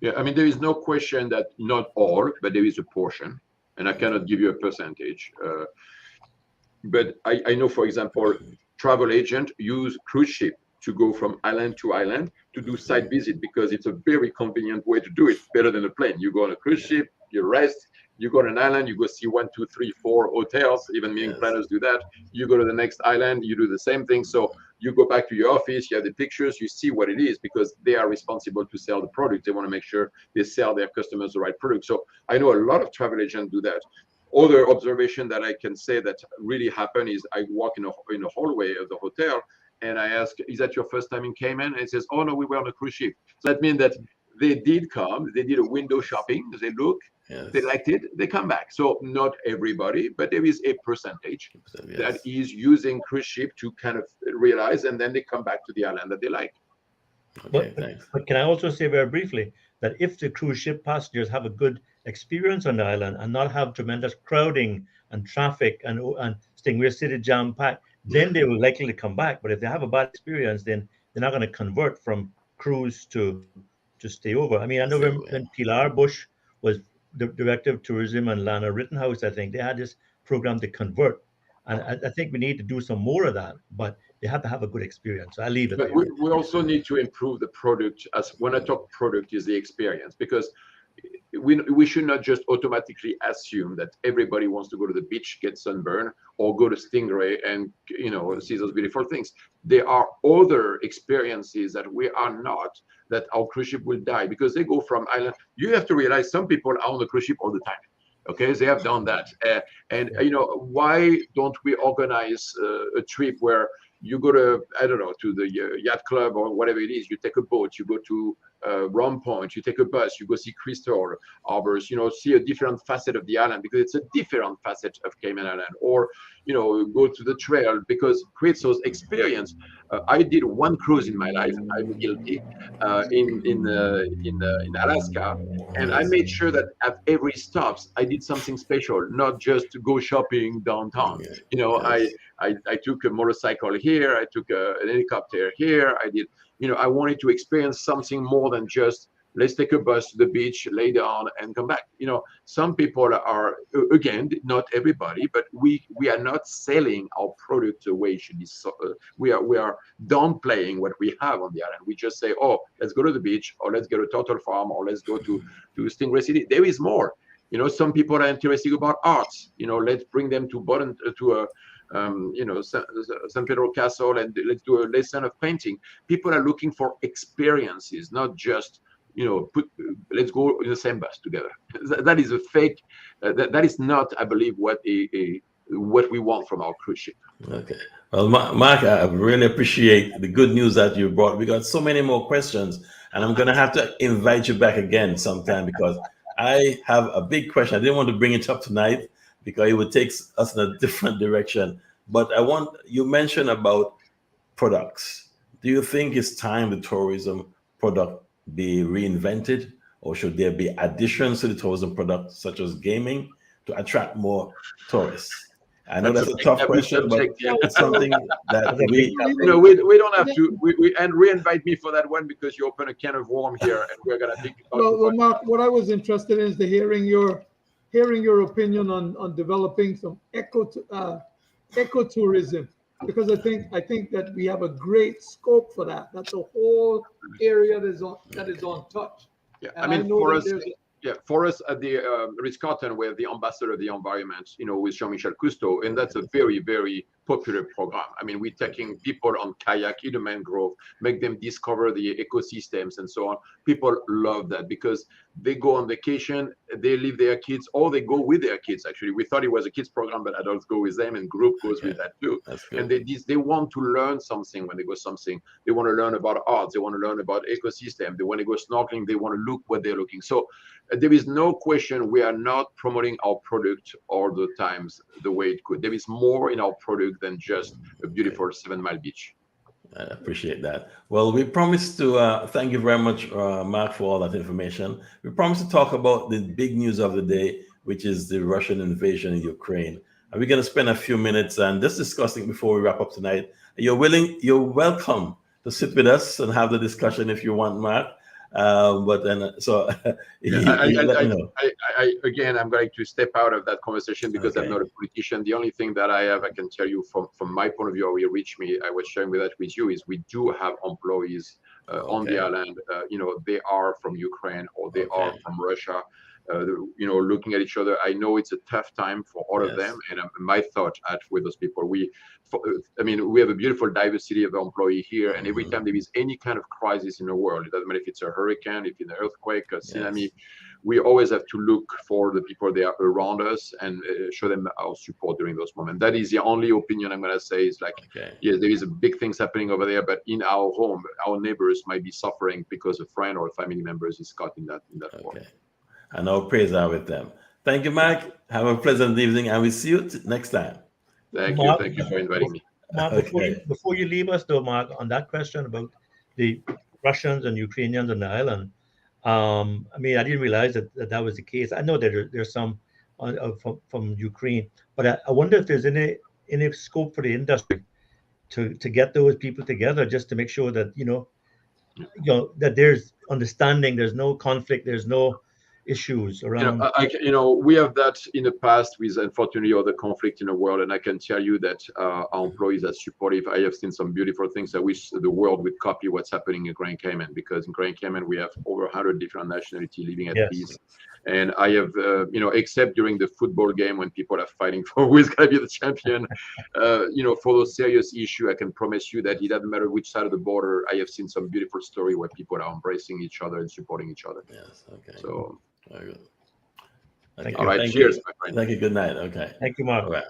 [SPEAKER 3] Yeah, I mean, there is no question that not all, but there is a portion, and I cannot give you a percentage. But I know, for example, travel agents use cruise ship to go from island to island to do site visit, because it's a very convenient way to do it, better than a plane. You go on a cruise ship, you rest, You go to an island, you go see 1, 2, 3, 4 hotels. Even meeting planners do that. You go to the next island, you do the same thing. So you go back to your office, you have the pictures, you see what it is, because they are responsible to sell the product. They want to make sure they sell their customers the right product. So I know a lot of travel agents do that. Other observation that I can say that really happened is I walk in a hallway of the hotel, and I ask, is that your first time in Cayman? And it says, oh no, we were on a cruise ship. So that means that they did come, they did a window shopping, they look, they liked it, they come back. So not everybody, but there is a percentage that is using cruise ship to kind of realize, and then they come back to the island that they like.
[SPEAKER 1] Okay, thanks.
[SPEAKER 2] But can I also say very briefly that if the cruise ship passengers have a good experience on the island and not have tremendous crowding and traffic and Stingray City jam packed, then they will likely come back. But if they have a bad experience, then they're not going to convert from cruise to stay over. I mean, I know when Pilar Bush was the director of tourism and Lana Rittenhouse, I think they had this program to convert. And I think we need to do some more of that, but they have to have a good experience. So I leave it
[SPEAKER 3] but
[SPEAKER 2] there.
[SPEAKER 3] we also need to improve the product. As when I talk product, is the experience, because we should not just automatically assume that everybody wants to go to the beach, get sunburn, or go to Stingray and see those beautiful things. There are other experiences that we are not, that our cruise ship will die because they go from island. You have to realize some people are on the cruise ship all the time. Okay, they have done that, and why don't we organize a trip where you go to, I don't know, to the yacht club or whatever it is. You take a boat, you go to Rum Point, you take a bus, you go see Crystal Harbors, see a different facet of the island, because it's a different facet of Cayman Island. Or, go to the trail, because creates those experience. I did one cruise in my life. I'm guilty, in Alaska. And I made sure that at every stops, I did something special, not just to go shopping downtown. I took a motorcycle here, I took an helicopter here. I did, I wanted to experience something more than just, let's take a bus to the beach, lay down, and come back. Some people are, again, not everybody, but we are not selling our product the way it should be. So, we are downplaying what we have on the island. We just say, oh, let's go to the beach, or let's go to Turtle Farm, or let's go to Stingray City. There is more. Some people are interested about arts. Let's bring them to San Pedro Castle, and let's do a lesson of painting. People are looking for experiences, not just let's go in the same bus together. That is a fake. That is not, I believe, what we want from our cruise ship.
[SPEAKER 1] Okay. Well, Mark, I really appreciate the good news that you brought. We got so many more questions, and I'm going to have to invite you back again sometime, because I have a big question. I didn't want to bring it up tonight because it would take us in a different direction. But you mentioned about products. Do you think it's time the tourism product be reinvented, or should there be additions to the tourism product, such as gaming, to attract more tourists? I know that's a tough question, but it's something that
[SPEAKER 3] we don't have to and re-invite me for that one, because you open a can of worm here, and we're gonna think about.
[SPEAKER 4] Well, Mark, what I was interested in is hearing your opinion on developing some ecotourism, because I think that we have a great scope for that. That's a whole area that is untouched.
[SPEAKER 3] Yeah, and for us at the Ritz-Carlton, we're the ambassador of the environment, with Jean-Michel Cousteau, and that's a very, very popular program. I mean, we're taking people on kayak in the mangrove, make them discover the ecosystems and so on. People love that, because they go on vacation, they leave their kids, or they go with their kids. Actually, we thought it was a kids program, but adults go with them, and group goes with that too. And they want to learn something when they go something. They want to learn about art. They want to learn about ecosystem. They want to go snorkeling. They want to look what they're looking. So there is no question we are not promoting our product all the times the way it could. There is more in our product than just a beautiful 7 Mile beach.
[SPEAKER 1] I appreciate that. Well, we promised to thank you very much, Mark, for all that information. We promised to talk about the big news of the day, which is the Russian invasion in Ukraine. And we're going to spend a few minutes and just discussing before we wrap up tonight. You're welcome to sit with us and have the discussion if you want, Mark. But then, so
[SPEAKER 3] again, I'm going to step out of that conversation, because I'm not a politician. The only thing that I can tell you from my point of view, how you reach me, I was sharing that with you, is we do have employees on the island. They are from Ukraine, or they are from Russia. looking at each other. I know it's a tough time for all of
[SPEAKER 1] Yes.
[SPEAKER 3] them, and my thought with those people. We have a beautiful diversity of employee here, and every time there is any kind of crisis in the world, it doesn't matter if it's a hurricane, if it's an earthquake, a tsunami,
[SPEAKER 1] Yes.
[SPEAKER 3] we always have to look for the people that are around us and show them our support during those moments. That is the only opinion I'm going to say is like,
[SPEAKER 1] Okay.
[SPEAKER 3] yes, there is a big things happening over there, but in our home, our neighbors might be suffering because a friend or a family member is caught in that war.
[SPEAKER 1] Okay. And our prayers are with them. Thank you, Mark. Have a pleasant evening, and we'll see you next time.
[SPEAKER 3] Thank
[SPEAKER 2] Mark,
[SPEAKER 3] you for inviting me.
[SPEAKER 2] Mark,
[SPEAKER 1] Okay.
[SPEAKER 2] before you leave us, though, Mark, on that question about the Russians and Ukrainians on the island, I mean, I didn't realize that was the case. I know that there's some from Ukraine, but I wonder if there's any scope for the industry to get those people together just to make sure that that there's understanding, there's no conflict, there's no issues around.
[SPEAKER 3] We have that in the past with unfortunately other conflict in the world, and I can tell you that our employees are supportive. I have seen some beautiful things. I wish the world would copy what's happening in Grand Cayman, because in Grand Cayman we have over 100 different nationalities living at
[SPEAKER 2] Yes.
[SPEAKER 3] peace. And I have, except during the football game when people are fighting for who is going to be the champion, for those serious issue, I can promise you that it doesn't matter which side of the border. I have seen some beautiful story where people are embracing each other and supporting each other.
[SPEAKER 1] Yes. Okay.
[SPEAKER 3] So,
[SPEAKER 1] Very good.
[SPEAKER 2] Thank
[SPEAKER 3] all
[SPEAKER 2] you.
[SPEAKER 3] right,
[SPEAKER 1] Thank
[SPEAKER 3] cheers,
[SPEAKER 1] you.
[SPEAKER 3] my friend.
[SPEAKER 1] Thank you. Good night. Okay.
[SPEAKER 2] Thank you, Mark.
[SPEAKER 1] All right.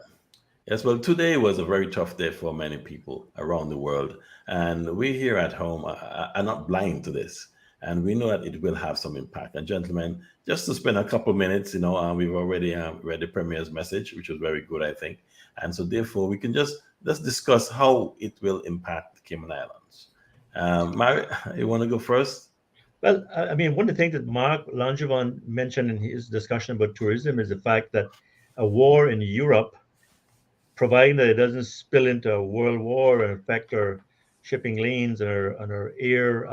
[SPEAKER 1] Yes, well, today was a very tough day for many people around the world. And we here at home are not blind to this. And we know that it will have some impact. And, gentlemen, just to spend a couple minutes, we've already read the Premier's message, which was very good, I think. And so, therefore, we can let's discuss how it will impact the Cayman Islands. Mary, you want to go first?
[SPEAKER 2] Well, I mean, one of the things that Mark Langevin mentioned in his discussion about tourism is the fact that a war in Europe, providing that it doesn't spill into a world war and affect our shipping lanes and our air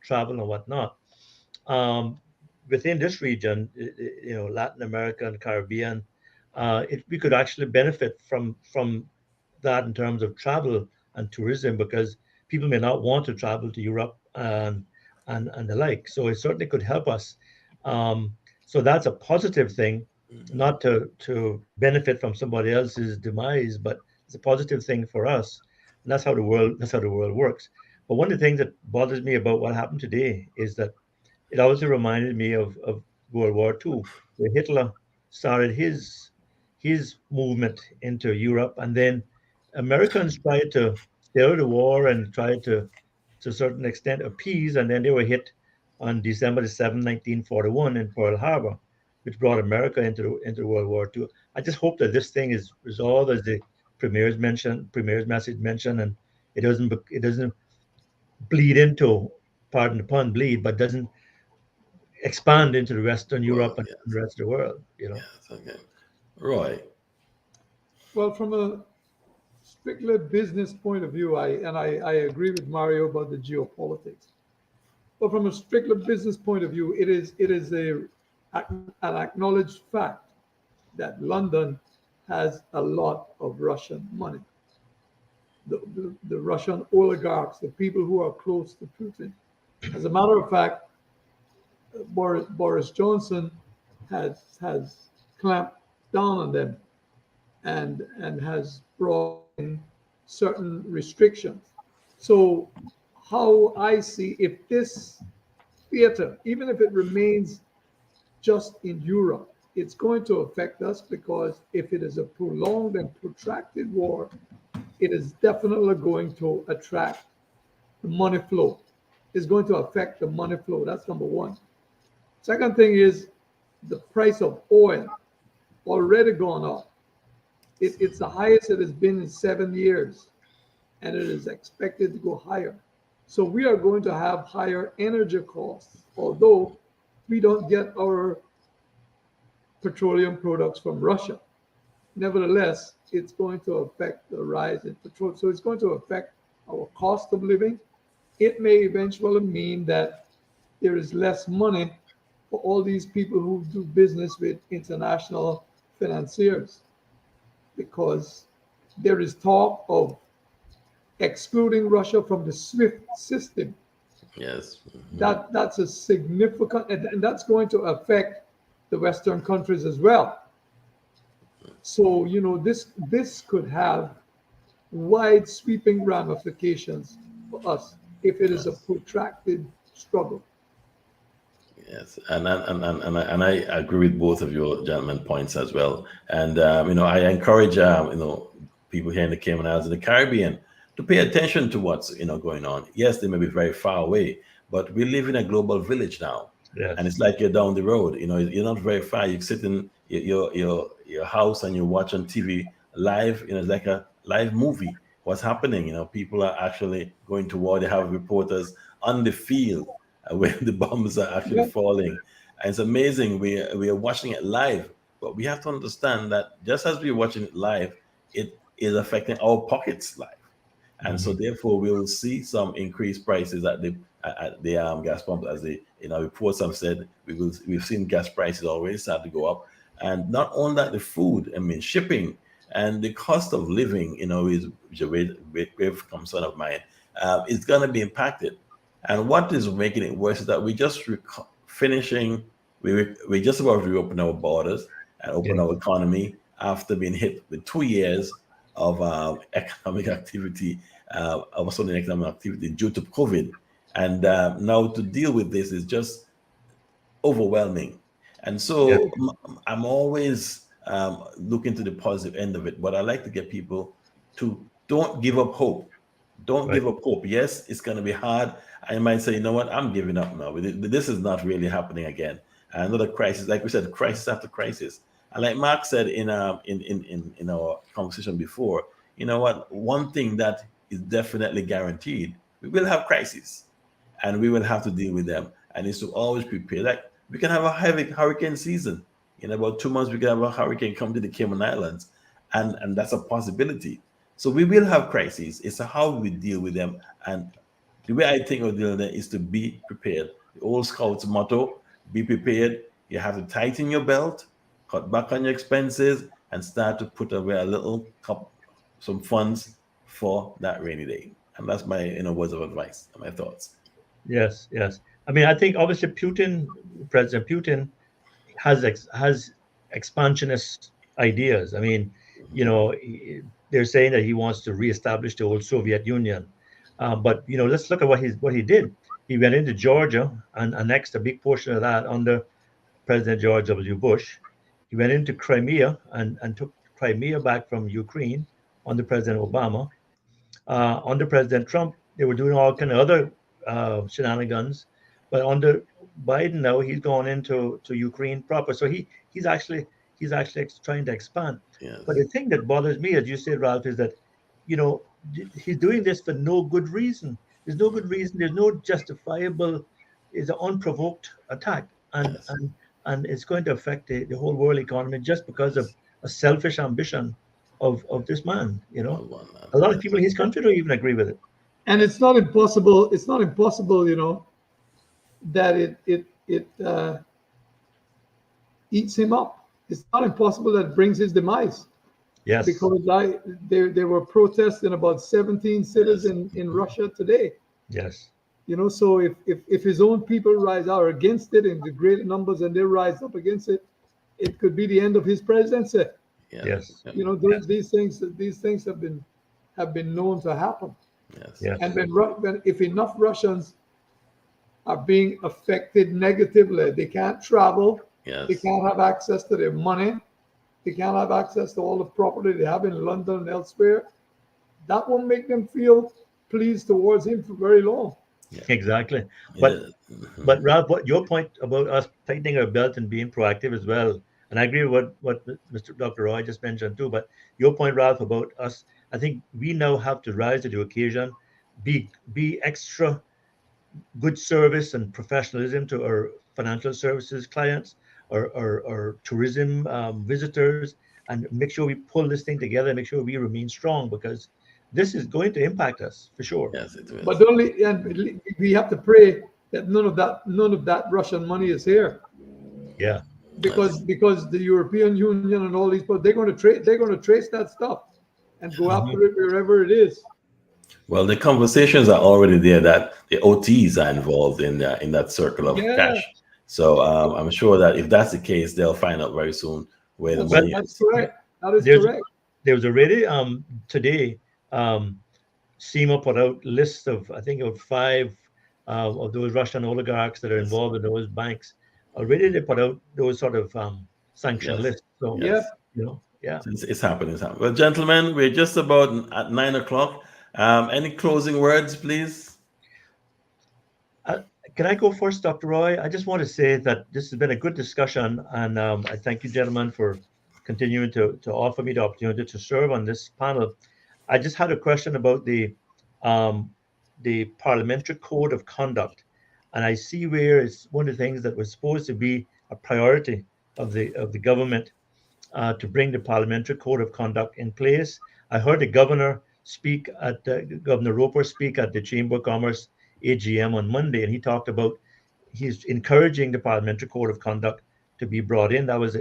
[SPEAKER 2] travel and whatnot, within this region, Latin America and Caribbean, we could actually benefit from that in terms of travel and tourism, because people may not want to travel to Europe and the like. So it certainly could help us. So that's a positive thing, not to benefit from somebody else's demise, but it's a positive thing for us. And that's how the world works. But one of the things that bothers me about what happened today is that it also reminded me of World War II, where Hitler started his movement into Europe, and then Americans tried to stay out of the war and tried to a certain extent, appease, and then they were hit on December 7, 1941 in Pearl Harbor, which brought America into World War II. I just hope that this thing is resolved, as the Premier's message mentioned, and it doesn't bleed into, pardon the pun, bleed, but doesn't expand into the Western Europe and
[SPEAKER 1] Yes.
[SPEAKER 2] the rest of the world.
[SPEAKER 1] Yes. Okay. Roy.
[SPEAKER 4] Well, from a strictly business point of view, I agree with Mario about the geopolitics. But from a strictly business point of view, it is an acknowledged fact that London has a lot of Russian money. The Russian oligarchs, the people who are close to Putin. As a matter of fact, Boris Johnson has clamped down on them and has brought in certain restrictions. So how I see, if this theater, even if it remains just in Europe, it's going to affect us, because if it is a prolonged and protracted war, it is definitely going to attract the money flow. It's going to affect the money flow. That's number one. Second thing is the price of oil already gone up. It's the highest it has been in 7 years, and it is expected to go higher. So we are going to have higher energy costs, although we don't get our petroleum products from Russia. Nevertheless, it's going to affect the rise in petrol. So it's going to affect our cost of living. It may eventually mean that there is less money for all these people who do business with international financiers, because there is talk of excluding Russia from the SWIFT system.
[SPEAKER 1] Yes.
[SPEAKER 4] That's a significant, and that's going to affect the Western countries as well. So, this could have wide sweeping ramifications for us if it is a protracted struggle.
[SPEAKER 1] Yes, and I agree with both of your gentlemen points as well. And I encourage people here in the Cayman Islands and the Caribbean to pay attention to what's going on. Yes, they may be very far away, but we live in a global village now.
[SPEAKER 2] Yes.
[SPEAKER 1] And it's like you're down the road. You're not very far. You sit in your house and you watch on TV live. It's like a live movie. What's happening? People are actually going to war. They have reporters on the field when the bombs are actually falling. And it's amazing. We are watching it live, but we have to understand that just as we're watching it live, it is affecting our pockets live. And so therefore we will see some increased prices at the gas pump, as the reports have said. We've seen gas prices already start to go up. And not only that, the food, shipping and the cost of living, is a grave concern of mine. It's going to be impacted. And what is making it worse is that we just finishing, we just about to reopen our borders and open our economy after being hit with 2 years of economic activity, of sudden economic activity due to COVID. And now to deal with this is just overwhelming. And so I'm always looking to the positive end of it, but I like to get people to don't give up hope. Don't give up hope. Yes, it's going to be hard. I might say, you know what, I'm giving up now. This is not really happening again. Another crisis, like we said, crisis after crisis. And like Mark said in our conversation before, you know what, one thing that is definitely guaranteed, we will have crises and we will have to deal with them. And it's to always prepare. Like we can have a heavy hurricane season. In about 2 months, we can have a hurricane come to the Cayman Islands. And that's a possibility. So we will have crises. It's how we deal with them. And the way I think of dealing with them is to be prepared. The old Scouts motto, be prepared. You have to tighten your belt, cut back on your expenses, and start to put away some funds for that rainy day. And that's my words of advice and my thoughts.
[SPEAKER 2] Yes. I think obviously President Putin has expansionist ideas. They're saying that he wants to reestablish the old Soviet Union. But let's look at what he did. He went into Georgia and annexed a big portion of that under President George W. Bush. He went into Crimea and took Crimea back from Ukraine under President Obama. Under President Trump, they were doing all kind of other shenanigans. But under Biden now, he's gone into Ukraine proper. So he's actually trying to expand.
[SPEAKER 1] Yes.
[SPEAKER 2] But the thing that bothers me, as you said, Ralph, is that he's doing this for no good reason. There's no good reason. There's no justifiable. It's an unprovoked attack, and it's going to affect the whole world economy just because of a selfish ambition of this man. A lot of people in his country don't even agree with it.
[SPEAKER 4] And it's not impossible. It's not impossible, that it eats him up. It's not impossible that it brings his demise.
[SPEAKER 2] Yes.
[SPEAKER 4] Because there were protests in about 17 cities in Russia today.
[SPEAKER 2] Yes.
[SPEAKER 4] So if his own people rise out against it in the great numbers and they rise up against it, it could be the end of his presidency.
[SPEAKER 2] Yes.
[SPEAKER 4] These things have been known to happen.
[SPEAKER 2] Yes.
[SPEAKER 4] And if enough Russians are being affected negatively, they can't travel.
[SPEAKER 1] Yes.
[SPEAKER 4] They can't have access to their money. They can't have access to all the property they have in London and elsewhere. That won't make them feel pleased towards him for very long.
[SPEAKER 2] Exactly. But Ralph, what your point about us tightening our belt and being proactive as well, and I agree with what Dr. Roy just mentioned too, but your point, Ralph, about us, I think we now have to rise to the occasion, be extra good service and professionalism to our financial services clients, or tourism visitors, and make sure we pull this thing together, make sure we remain strong, because this is going to impact us for sure.
[SPEAKER 1] Yes, it will.
[SPEAKER 4] But we have to pray that none of that Russian money is here.
[SPEAKER 2] Yeah.
[SPEAKER 4] Because the European Union and all these people, they're going to trace that stuff and go after it wherever it is.
[SPEAKER 1] Well, the conversations are already there that the OTs are involved in that circle of cash. So I'm sure that if that's the case, they'll find out very soon where the money
[SPEAKER 4] That's
[SPEAKER 1] is.
[SPEAKER 4] correct. That is
[SPEAKER 2] There's
[SPEAKER 4] correct.
[SPEAKER 2] there was already today SEMA put out lists of, I think, of 5 of those Russian oligarchs that are
[SPEAKER 1] Yes.
[SPEAKER 2] involved in those banks. Already they put out those sort of sanction
[SPEAKER 1] Yes.
[SPEAKER 2] lists. So
[SPEAKER 1] Yes.
[SPEAKER 2] yeah.
[SPEAKER 1] It's happening. It's happening. Well, gentlemen, we're just about at 9 o'clock. Any closing words, please?
[SPEAKER 2] Can I go first, Dr. Roy? I just want to say that this has been a good discussion, and I thank you, gentlemen, for continuing to offer me the opportunity to serve on this panel. I just had a question about the parliamentary code of conduct, and I see where it's one of the things that was supposed to be a priority of the government to bring the parliamentary code of conduct in place. I heard the governor speak at Governor Roper speak at the Chamber of Commerce AGM on Monday, and he talked about he's encouraging the parliamentary code of conduct to be brought in. That was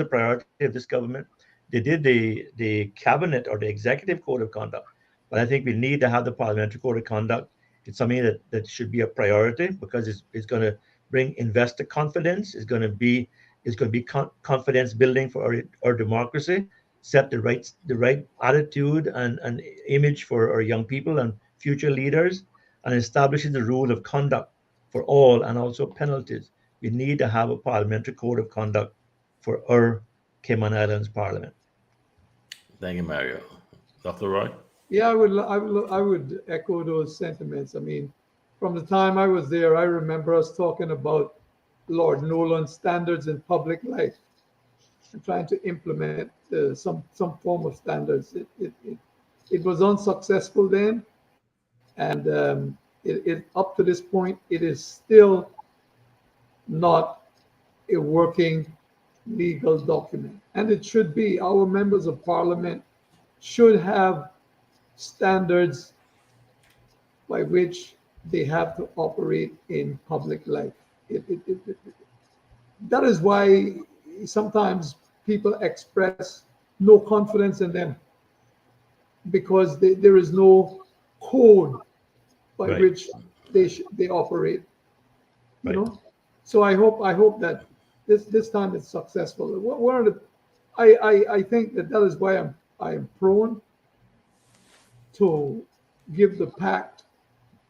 [SPEAKER 2] a priority of this government. They did the cabinet or the executive code of conduct, but I think we need to have the parliamentary code of conduct. It's something that should be a priority because it's going to bring investor confidence. It's going to be confidence building for our democracy, set the right attitude and image for our young people and future leaders, and establishing the rule of conduct for all and also penalties. We need to have a parliamentary code of conduct for our Cayman Islands Parliament.
[SPEAKER 1] Thank you, Mario. Dr. Roy?
[SPEAKER 4] Yeah, I would echo those sentiments. I mean, from the time I was there, I remember us talking about Lord Nolan's standards in public life and trying to implement some form of standards. It was unsuccessful then, and it up to this point, it is still not a working legal document, and it should be. Our members of parliament should have standards by which they have to operate in public life. That is why sometimes people express no confidence in them because there is no code by
[SPEAKER 2] Right.
[SPEAKER 4] which they operate. You
[SPEAKER 2] Right.
[SPEAKER 4] know, so I hope that this time it's successful. One of the, I think that is why I am prone to give the pact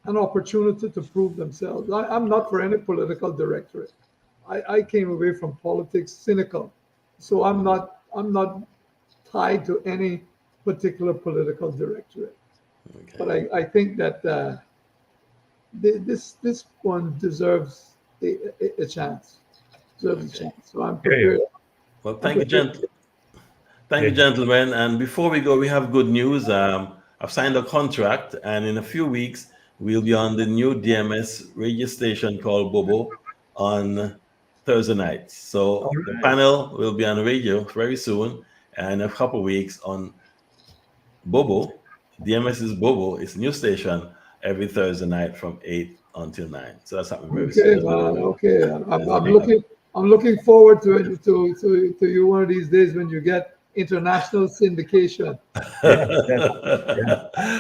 [SPEAKER 4] an opportunity to prove themselves. I'm not for any political directorate. I came away from politics cynical, so I'm not tied to any particular political directorate.
[SPEAKER 1] Okay.
[SPEAKER 4] But I think that this one deserves a chance. Deserves a chance. So I'm prepared.
[SPEAKER 1] Well, thank you, gentlemen. And before we go, we have good news. I've signed a contract, and in a few weeks, we'll be on the new DMS radio station called Bobo on Thursday nights. So the panel will be on the radio very soon, and in a couple of weeks on Bobo. DMS is Bobo. It's a new station every Thursday night from 8 until 9. So that's happening very
[SPEAKER 4] Okay,
[SPEAKER 1] soon.
[SPEAKER 4] man. Okay, I'm looking forward to you one of these days when you get international syndication.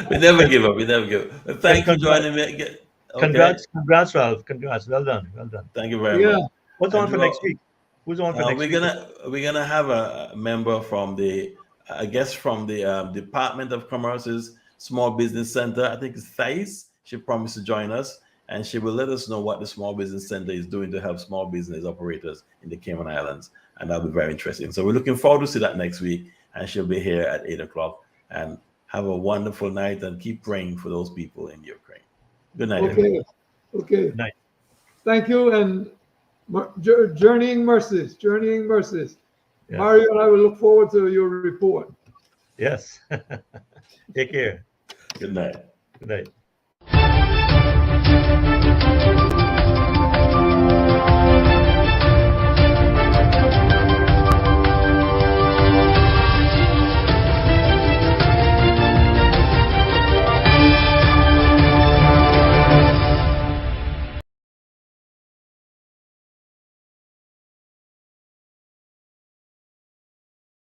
[SPEAKER 1] We never give up. We never give up. Well, thank you for joining me. Okay.
[SPEAKER 2] Congrats, Ralph. Congrats. Well done.
[SPEAKER 1] Thank you very
[SPEAKER 4] Yeah.
[SPEAKER 1] much.
[SPEAKER 2] What's on for next week? Who's on for next week?
[SPEAKER 1] We're gonna have a member from I guess from the Department of Commerce's Small Business Center. I think it's Thais. She promised to join us, and she will let us know what the Small Business Center is doing to help small business operators in the Cayman Islands, and that'll be very interesting. So we're looking forward to see that next week, and she'll be here at 8 o'clock. And have a wonderful night, and keep praying for those people in Ukraine. Good night.
[SPEAKER 4] Okay. Okay.
[SPEAKER 2] Good night.
[SPEAKER 4] Thank you, and journeying mercies.
[SPEAKER 2] Yes.
[SPEAKER 4] Mario and I will look forward to your report.
[SPEAKER 2] Yes. Take care.
[SPEAKER 1] Good night.
[SPEAKER 2] Good night.